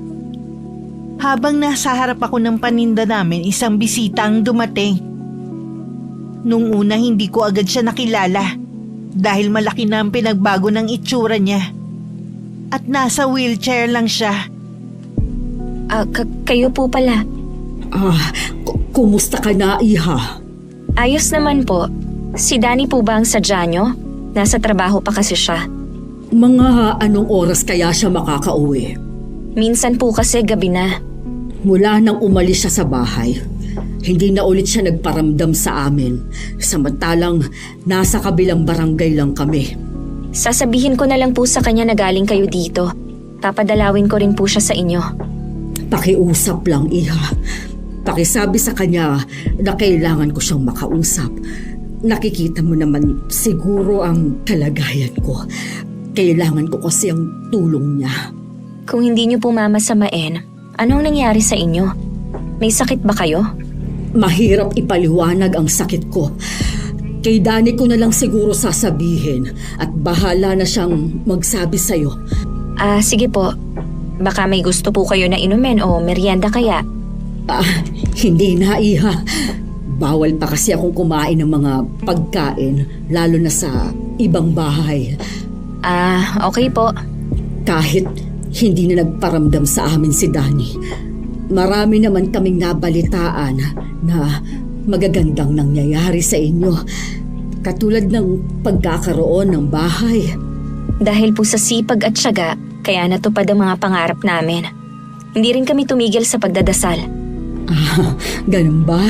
Habang nasa harap ako ng paninda namin, isang bisita ang dumating. Nung una hindi ko agad siya nakilala dahil malaki na ang pinagbago ng itsura niya. At nasa wheelchair lang siya. Kayo po pala. Kumusta ka na, Iha? Ayos naman po. Si Danny po ba ang sadya nyo? Nasa trabaho pa kasi siya. Mga anong oras kaya siya makakauwi? Minsan po kasi gabi na. Mula nang umalis siya sa bahay, hindi na ulit siya nagparamdam sa amin. Samantalang nasa kabilang barangay lang kami. Sasabihin ko na lang po sa kanya na galing kayo dito. Papadalawin ko rin po siya sa inyo. Pakiusap lang, Iha. Pakisabi sa kanya na kailangan ko siyang makausap. Nakikita mo naman siguro ang kalagayan ko. Kailangan ko kasi ang tulong niya. Kung hindi niyo po mamasamain, anong nangyari sa inyo? May sakit ba kayo? Mahirap ipaliwanag ang sakit ko. Kay Danny ko na lang siguro sasabihin at bahala na siyang magsabi sa'yo. Sige po. Baka may gusto po kayo na inumin o merienda kaya. Hindi na, Iha. Bawal pa kasi akong kumain ng mga pagkain, lalo na sa ibang bahay. Okay po. Kahit hindi na nagparamdam sa amin si Danny, marami naman kaming nabalitaan na magagandang nangyayari sa inyo. Katulad ng pagkakaroon ng bahay. Dahil po sa sipag at tiyaga, kaya natupad ang mga pangarap namin. Hindi rin kami tumigil sa pagdadasal. Ganun ba?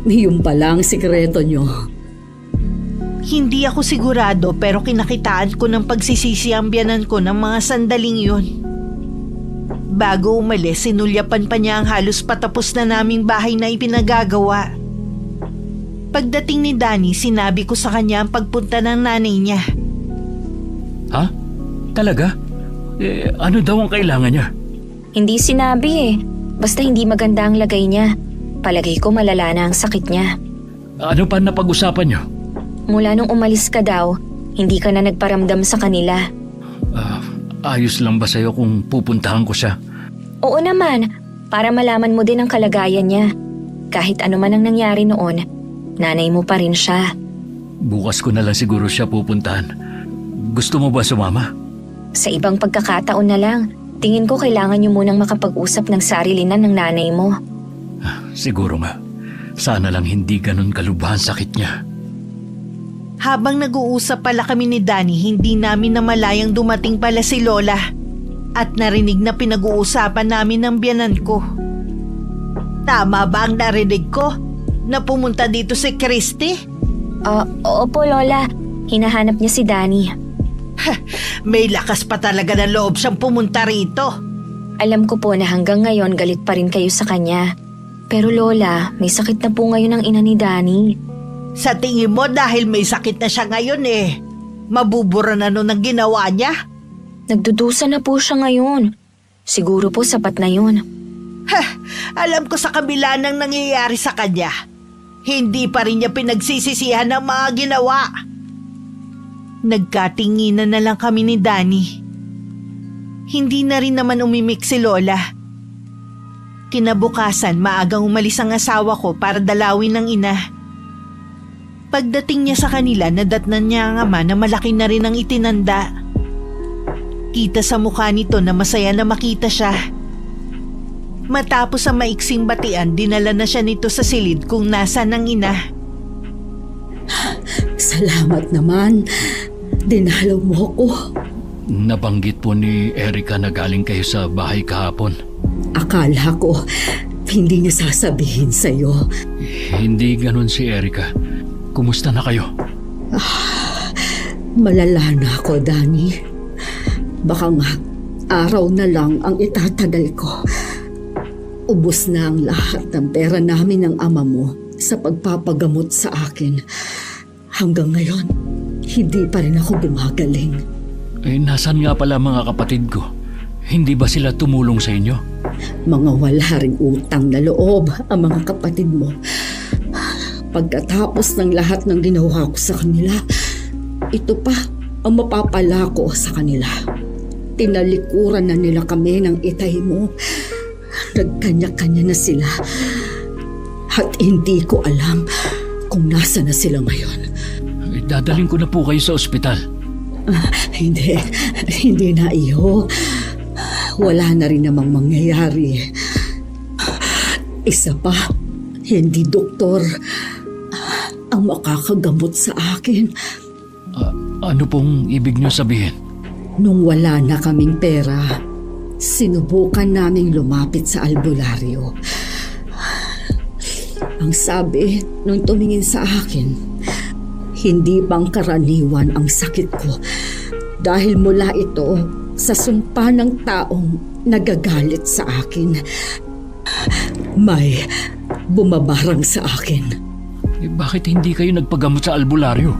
Yun pala ang sikreto nyo. Hindi ako sigurado pero kinakitaan ko ng pagsisisi ang biyanan ko ng mga sandaling yun. Bago umalis, sinulyapan pa niya ang halos patapos na naming bahay na ipinagagawa. Pagdating ni Danny, sinabi ko sa kanya ang pagpunta ng nanay niya. Ha? Talaga? Ano daw ang kailangan niya? Hindi sinabi eh. Basta hindi maganda ang lagay niya. Palagay ko malala na ang sakit niya. Ano pa napag-usapan niyo? Mula nung umalis ka daw, hindi ka na nagparamdam sa kanila. Ayos lang ba sa'yo kung pupuntahan ko siya? Oo naman, para malaman mo din ang kalagayan niya. Kahit ano man ang nangyari noon, nanay mo pa rin siya. Bukas ko na lang siguro siya pupuntahan. Gusto mo ba sumama? Sa ibang pagkakataon na lang, tingin ko kailangan niyo munang makapag-usap ng sarilinan ng nanay mo. Siguro nga. Sana lang hindi ganun kalubhan sakit niya. Habang nag-uusap pala kami ni Danny, hindi namin namalayang dumating pala si Lola at narinig na pinag-uusapan namin ng biyanan ko. Tama ba ang narinig ko na pumunta dito si Christy? Opo Lola, hinahanap niya si Danny. May lakas pa talaga ng loob siyang pumunta rito. Alam ko po na hanggang ngayon galit pa rin kayo sa kanya. Pero Lola, may sakit na po ngayon ang ina ni Danny. Sa tingin mo dahil may sakit na siya ngayon mabubura na nun ang ginawa niya? Nagdudusa na po siya ngayon. Siguro po sapat na yun. Alam ko sa kabila ng nangyayari sa kanya, hindi pa rin niya pinagsisisihan ang mga ginawa. Nagkatinginan na lang kami ni Danny. Hindi na rin naman umimik si Lola. Kinabukasan, maagang umalis ang asawa ko para dalawin ng ina. Pagdating niya sa kanila, nadatnan niya ang ama na malaki na rin ang itinanda. Kita sa mukha nito na masaya na makita siya. Matapos ang maiksing batian, dinala na siya nito sa silid kung nasa ng ina. Salamat naman. Dinalaw mo ko. Nabanggit po ni Erica na galing kayo sa bahay kahapon. Akala ko hindi niya sasabihin sa'yo. Hindi ganun si Erica. Kumusta na kayo? Malala na ako, Danny. Baka nga araw na lang ang itatagal ko. Ubus na ang lahat ng pera namin ng ama mo sa pagpapagamot sa akin. Hanggang ngayon, hindi pa rin ako gumagaling. Nasaan nga pala mga kapatid ko? Hindi ba sila tumulong sa inyo? Mga wala ring utang na loob ang mga kapatid mo. Pagkatapos ng lahat ng ginawa ko sa kanila, ito pa ang mapapala ko sa kanila. Tinalikuran na nila kami ng itay mo. Nagkanya-kanya na sila. At hindi ko alam kung nasa na sila ngayon. Dadaling ko na po kayo sa ospital. Hindi na iyo. Wala na rin namang mangyayari. Isa pa, hindi doktor ang makakagamot sa akin. Ano pong ibig niyo sabihin? Nung wala na kaming pera, sinubukan naming lumapit sa albularyo. Ang sabi nung tumingin sa akin, hindi pangkaraniwan ang sakit ko dahil mula ito sa sumpa ng taong nagagalit sa akin. May bumabarang sa akin. Bakit hindi kayo nagpagamot sa albularyo?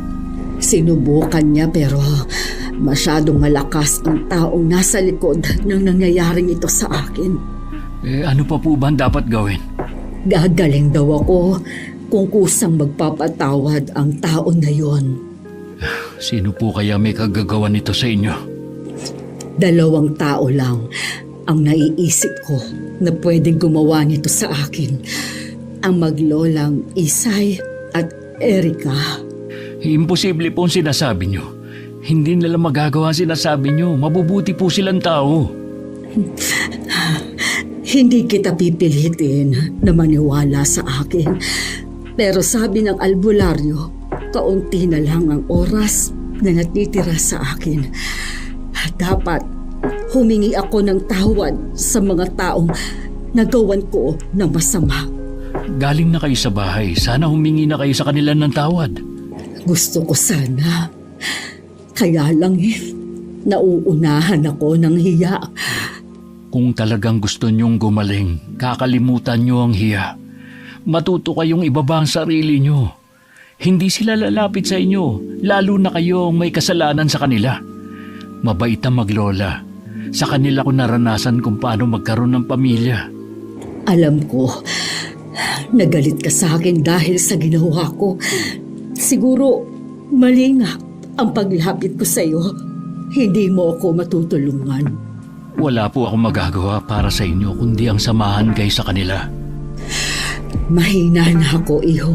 Sinubukan niya pero Masyadong malakas ang taong nasa likod ng nangyayaring ito sa akin. Ano pa po ba ang dapat gawin? Gagaling daw ako kung kusang magpapatawad ang tao na yon. Sino po kaya may kagagawa nito sa inyo? 2 tao lang ang naiisip ko na pwedeng gumawa nito sa akin. Ang maglolang Isay at Erika. Imposible po ang sinasabi nyo. Hindi nila magagawa ang sinasabi nyo. Mabubuti po silang tao. Hindi kita pipilitin na maniwala sa akin. Pero sabi ng albularyo, kaunti na lang ang oras na natitira sa akin. Dapat humingi ako ng tawad sa mga taong nagawan ko ng masama. Galing na kayo sa bahay. Sana humingi na kayo sa kanila ng tawad. Gusto ko sana. Kaya lang nauunahan ako ng hiya. Kung talagang gusto nyong gumaling, kakalimutan nyo ang hiya. Matuto kayong ibaba ang sarili nyo. Hindi sila lalapit sa inyo, lalo na kayo ang may kasalanan sa kanila. Mabait ang maglola. Sa kanila ko naranasan kung paano magkaroon ng pamilya. Alam ko, nagalit ka sa akin dahil sa ginawa ko. Siguro, mali nga ang paglapit ko sa iyo. Hindi mo ako matutulungan. Wala po akong magagawa para sa inyo kundi ang samahan kayo sa kanila. Mahina na ako, iho.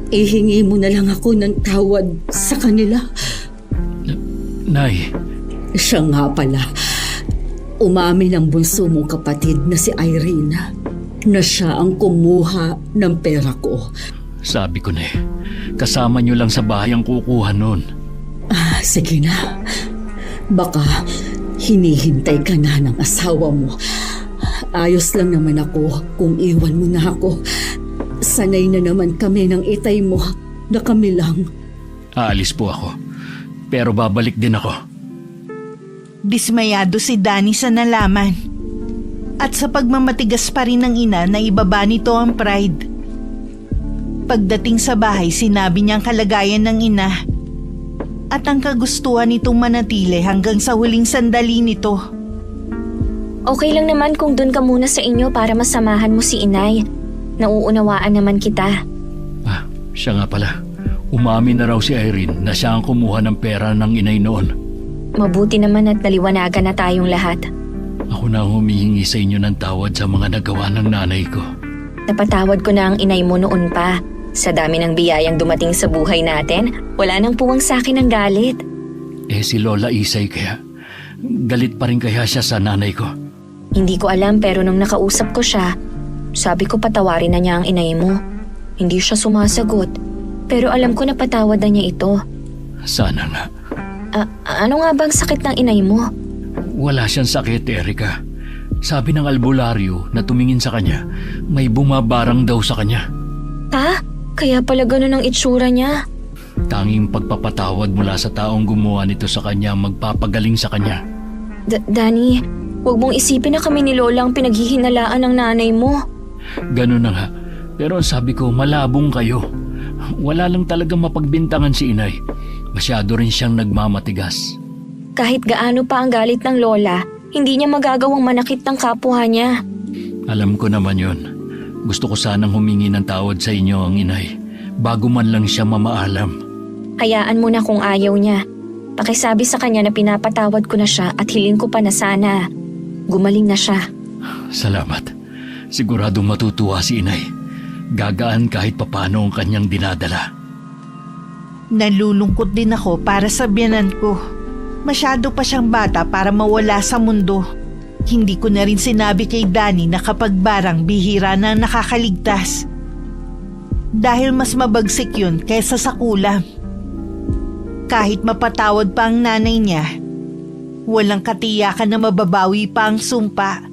Ihingi mo na lang ako ng tawad sa kanila. Nay, Siya nga pala, umamin ang bunso mong kapatid na si Irene na siya ang kumuha ng pera ko. sabi ko na kasama nyo lang sa bahay ang kukuha nun. Sige na. Baka hinihintay ka na ng asawa mo. Ayos lang naman ako kung iwan mo na ako. Sanay na naman kami ng itay mo na kami lang. Aalis po ako. Pero babalik din ako. Dismayado si Danny sa nalaman. At sa pagmamatigas pa rin ng ina na ibaba nito ang pride. Pagdating sa bahay, sinabi niya ang kalagayan ng ina at ang kagustuhan nitong manatili hanggang sa huling sandali nito. Okay lang naman kung doon ka muna sa inyo para masamahan mo si inay. Nauunawaan naman kita. Siya nga pala. Umamin na raw si Irene na siya ang kumuha ng pera ng inay noon. Mabuti naman at naliwanagan na tayong lahat. Ako na ang humihingi sa inyo ng tawad sa mga nagawa ng nanay ko. Napatawad ko na ang inay mo noon pa. Sa dami ng biyayang dumating sa buhay natin, wala nang puwang sa akin ng galit. Si Lola Isay kaya? Galit pa rin kaya siya sa nanay ko? Hindi ko alam pero nung nakausap ko siya, sabi ko patawarin na niya ang inay mo. Hindi siya sumasagot. Pero alam ko na patawad na niya ito. Sana nga. Ano nga bang sakit ng inay mo? Wala siyang sakit, Erika. Sabi ng albularyo na tumingin sa kanya, may bumabarang daw sa kanya. Kaya pala ganun ang itsura niya. Tanging pagpapatawad mula sa taong gumawa nito sa kanya magpapagaling sa kanya. Danny, huwag mong isipin na kami ni Lola ang pinaghihinalaan ng nanay mo. Ganun na nga. Pero sabi ko, malabong kayo. Wala lang talagang mapagbintangan si inay. Masyado rin siyang nagmamatigas. Kahit gaano pa ang galit ng Lola, hindi niya magagawang manakit ng kapwa niya. Alam ko naman yun. Gusto ko sanang humingi ng tawad sa inyo ang inay, bago man lang siya mamaalam. Hayaan mo na kung ayaw niya. Pakisabi sa kanya na pinapatawad ko na siya at hiling ko pa na sana gumaling na siya. Salamat. Siguradong matutuwa si inay. Gagaan kahit papano ang kanyang dinadala. Nalulungkot din ako para sa biyanan ko. Masyado pa siyang bata para mawala sa mundo. Hindi ko na rin sinabi kay Danny na kapag barang bihira na nakakaligtas. Dahil mas mabagsik yun kaysa sa kulam. Kahit mapatawad pa ang nanay niya, walang katiyakan na mababawi pa ang sumpa.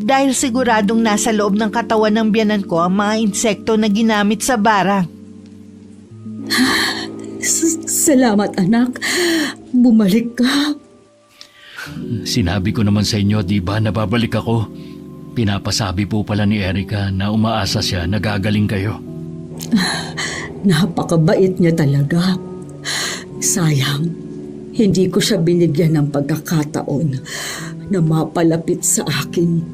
Dahil siguradong nasa loob ng katawan ng biyanan ko ang mga insekto na ginamit sa barang. Salamat, anak. Bumalik ka. Sinabi ko naman sa inyo, di ba, na babalik ako? Pinapasabi po pala ni Erika na umaasa siya na gagaling kayo. Napakabait niya talaga. Sayang, hindi ko siya binigyan ng pagkakataon na mapalapit sa akin.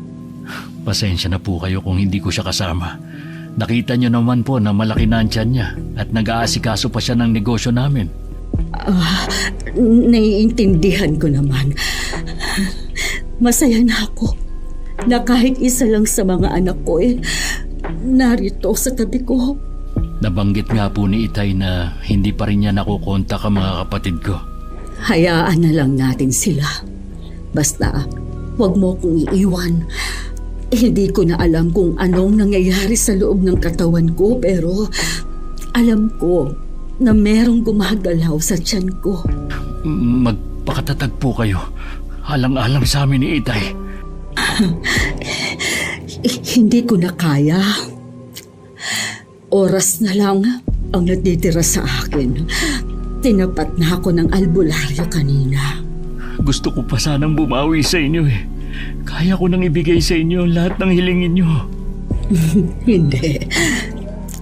Pasensya na po kayo kung hindi ko siya kasama. Nakita niyo naman po na malaki na ang tiyan niya at nag-aasikaso pa siya ng negosyo namin. Naiintindihan ko naman. Masaya na ako na kahit isa lang sa mga anak ko narito sa tabi ko. Nabanggit nga po ni Itay na hindi pa rin niya nakukontak ang mga kapatid ko. Hayaan na lang natin sila. Basta, wag mo kong iiwan. Hindi ko na alam kung anong nangyayari sa loob ng katawan ko, pero alam ko na merong gumagalaw sa tiyan ko. Magpakatatag po kayo. Alang-alang sa amin ni Itay. Hindi ko na kaya. Oras na lang ang natitira sa akin. Tinapat na ako ng albularyo kanina. Gusto ko pa sanang bumawi sa inyo eh. Kaya ko nang ibigay sa inyo lahat ng hilingin nyo. Hindi.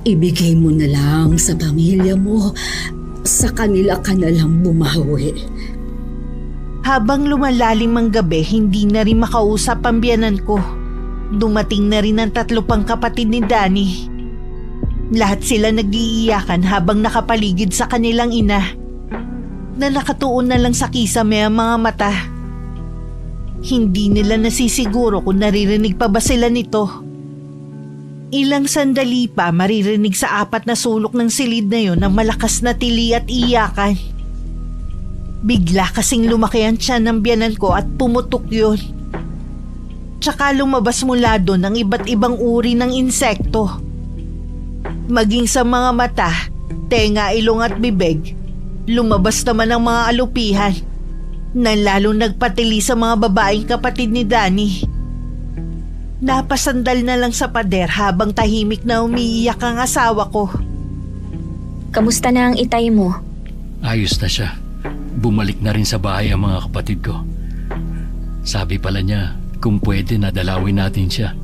Ibigay mo na lang sa pamilya mo. Sa kanila ka na lang bumawi. Habang lumalalim ang gabi, hindi na rin makausap ang biyanan ko. Dumating na rin ang 3 pang kapatid ni Danny. Lahat sila nag-iiyakan habang nakapaligid sa kanilang ina, na nakatuon na lang sa kisame ang mga mata. Hindi nila nasisiguro kung naririnig pa ba sila nito. Ilang sandali pa maririnig sa 4 na sulok ng silid na yon ang malakas na tili at iyakan. Bigla kasing lumaki ang tiyan ng biyanan ko at pumutok yun. Tsaka lumabas mula doon ang iba't ibang uri ng insekto. Maging sa mga mata, tenga, ilong at bibig, lumabas naman ang mga alupihan na lalong nagpatili sa mga babaeng kapatid ni Danny. Napasandal na lang sa pader habang tahimik na umiiyak ang asawa ko. Kamusta na ang Itay mo? Ayos na siya. Bumalik na rin sa bahay ang mga kapatid ko. Sabi pala niya, kung pwede na dalawin natin siya.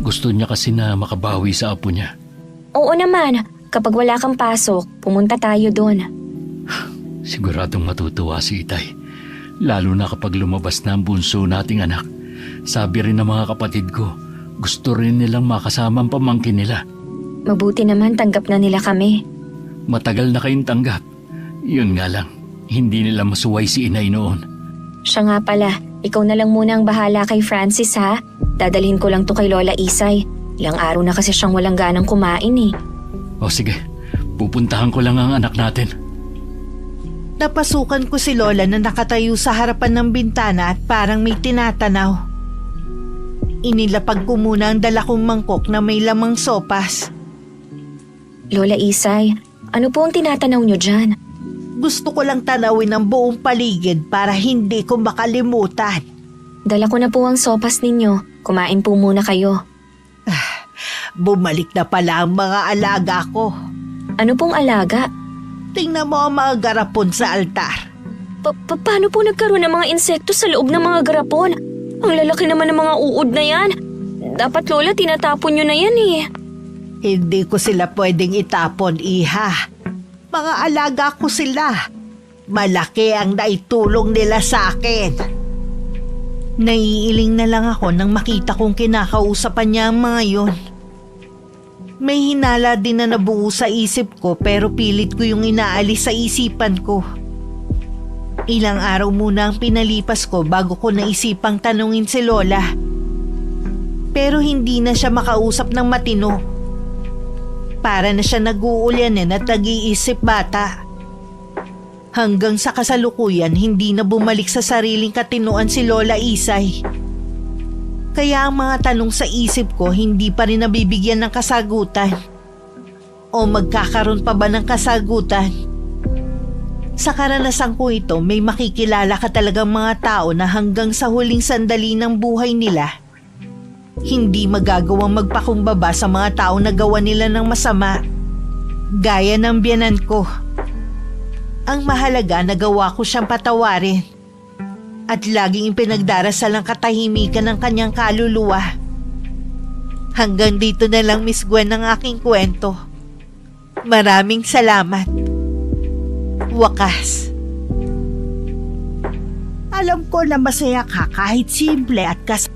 Gusto niya kasi na makabawi sa apo niya. Oo naman, kapag wala kang pasok, pumunta tayo doon. Siguradong matutuwa si Itay. Lalo na kapag lumabas na ang bunso nating anak. Sabi rin ng mga kapatid ko, gusto rin nilang makasama ang pamangkin nila. Mabuti naman tanggap na nila kami. Matagal na kayong tanggap. Yun nga lang, hindi nila masuway si Inay noon. Siya nga pala, ikaw na lang muna ang bahala kay Francis ha. Dadalhin ko lang to kay Lola Isay. Ilang araw na kasi siyang walang ganang kumain eh. O sige, pupuntahan ko lang ang anak natin. Napasukan ko si Lola na nakatayo sa harapan ng bintana at parang may tinatanaw. Inilapag ko muna ang dala kong mangkok na may lamang sopas. Lola Isay, ano po ang tinatanaw niyo dyan? Gusto ko lang tanawin ang buong paligid para hindi ko makalimutan. Dala ko na po ang sopas ninyo. Kumain po muna kayo. Bumalik na pala ang mga alaga ko. Ano pong alaga? Tingnan mo ang mga garapon sa altar. Paano po nagkaroon ng mga insekto sa loob ng mga garapon? Ang lalaki naman ng mga uod na yan. Dapat Lola, tinatapon nyo na yan eh. Hindi ko sila pwedeng itapon, Iha. Mga alaga ko sila. Malaki ang naitulong nila sa akin. Naiiling na lang ako nang makita kong kinakausapan niya ang mga yun. May hinala din na nabuo sa isip ko pero pilit ko yung inaalis sa isipan ko. Ilang araw muna ang pinalipas ko bago ko naisipang tanungin si Lola. Pero hindi na siya makausap ng matino. Para na siya nag-uulyanin at nag-iisip bata. Hanggang sa kasalukuyan hindi na bumalik sa sariling katinuan si Lola Isay. Kaya ang mga tanong sa isip ko hindi pa rin nabibigyan ng kasagutan. O magkakaroon pa ba ng kasagutan? Sa karanasan ko ito, may makikilala ka talagang mga tao na hanggang sa huling sandali ng buhay nila, hindi magagawang magpakumbaba sa mga tao na gawa nila ng masama. Gaya ng biyanan ko. Ang mahalaga nagawa ko siyang patawarin. At laging ipinagdarasal ang katahimikan ng kanyang kaluluwa. Hanggang dito na lang, Miss Gwen, ang aking kwento. Maraming salamat. Wakas. Alam ko na masaya ka kahit simple at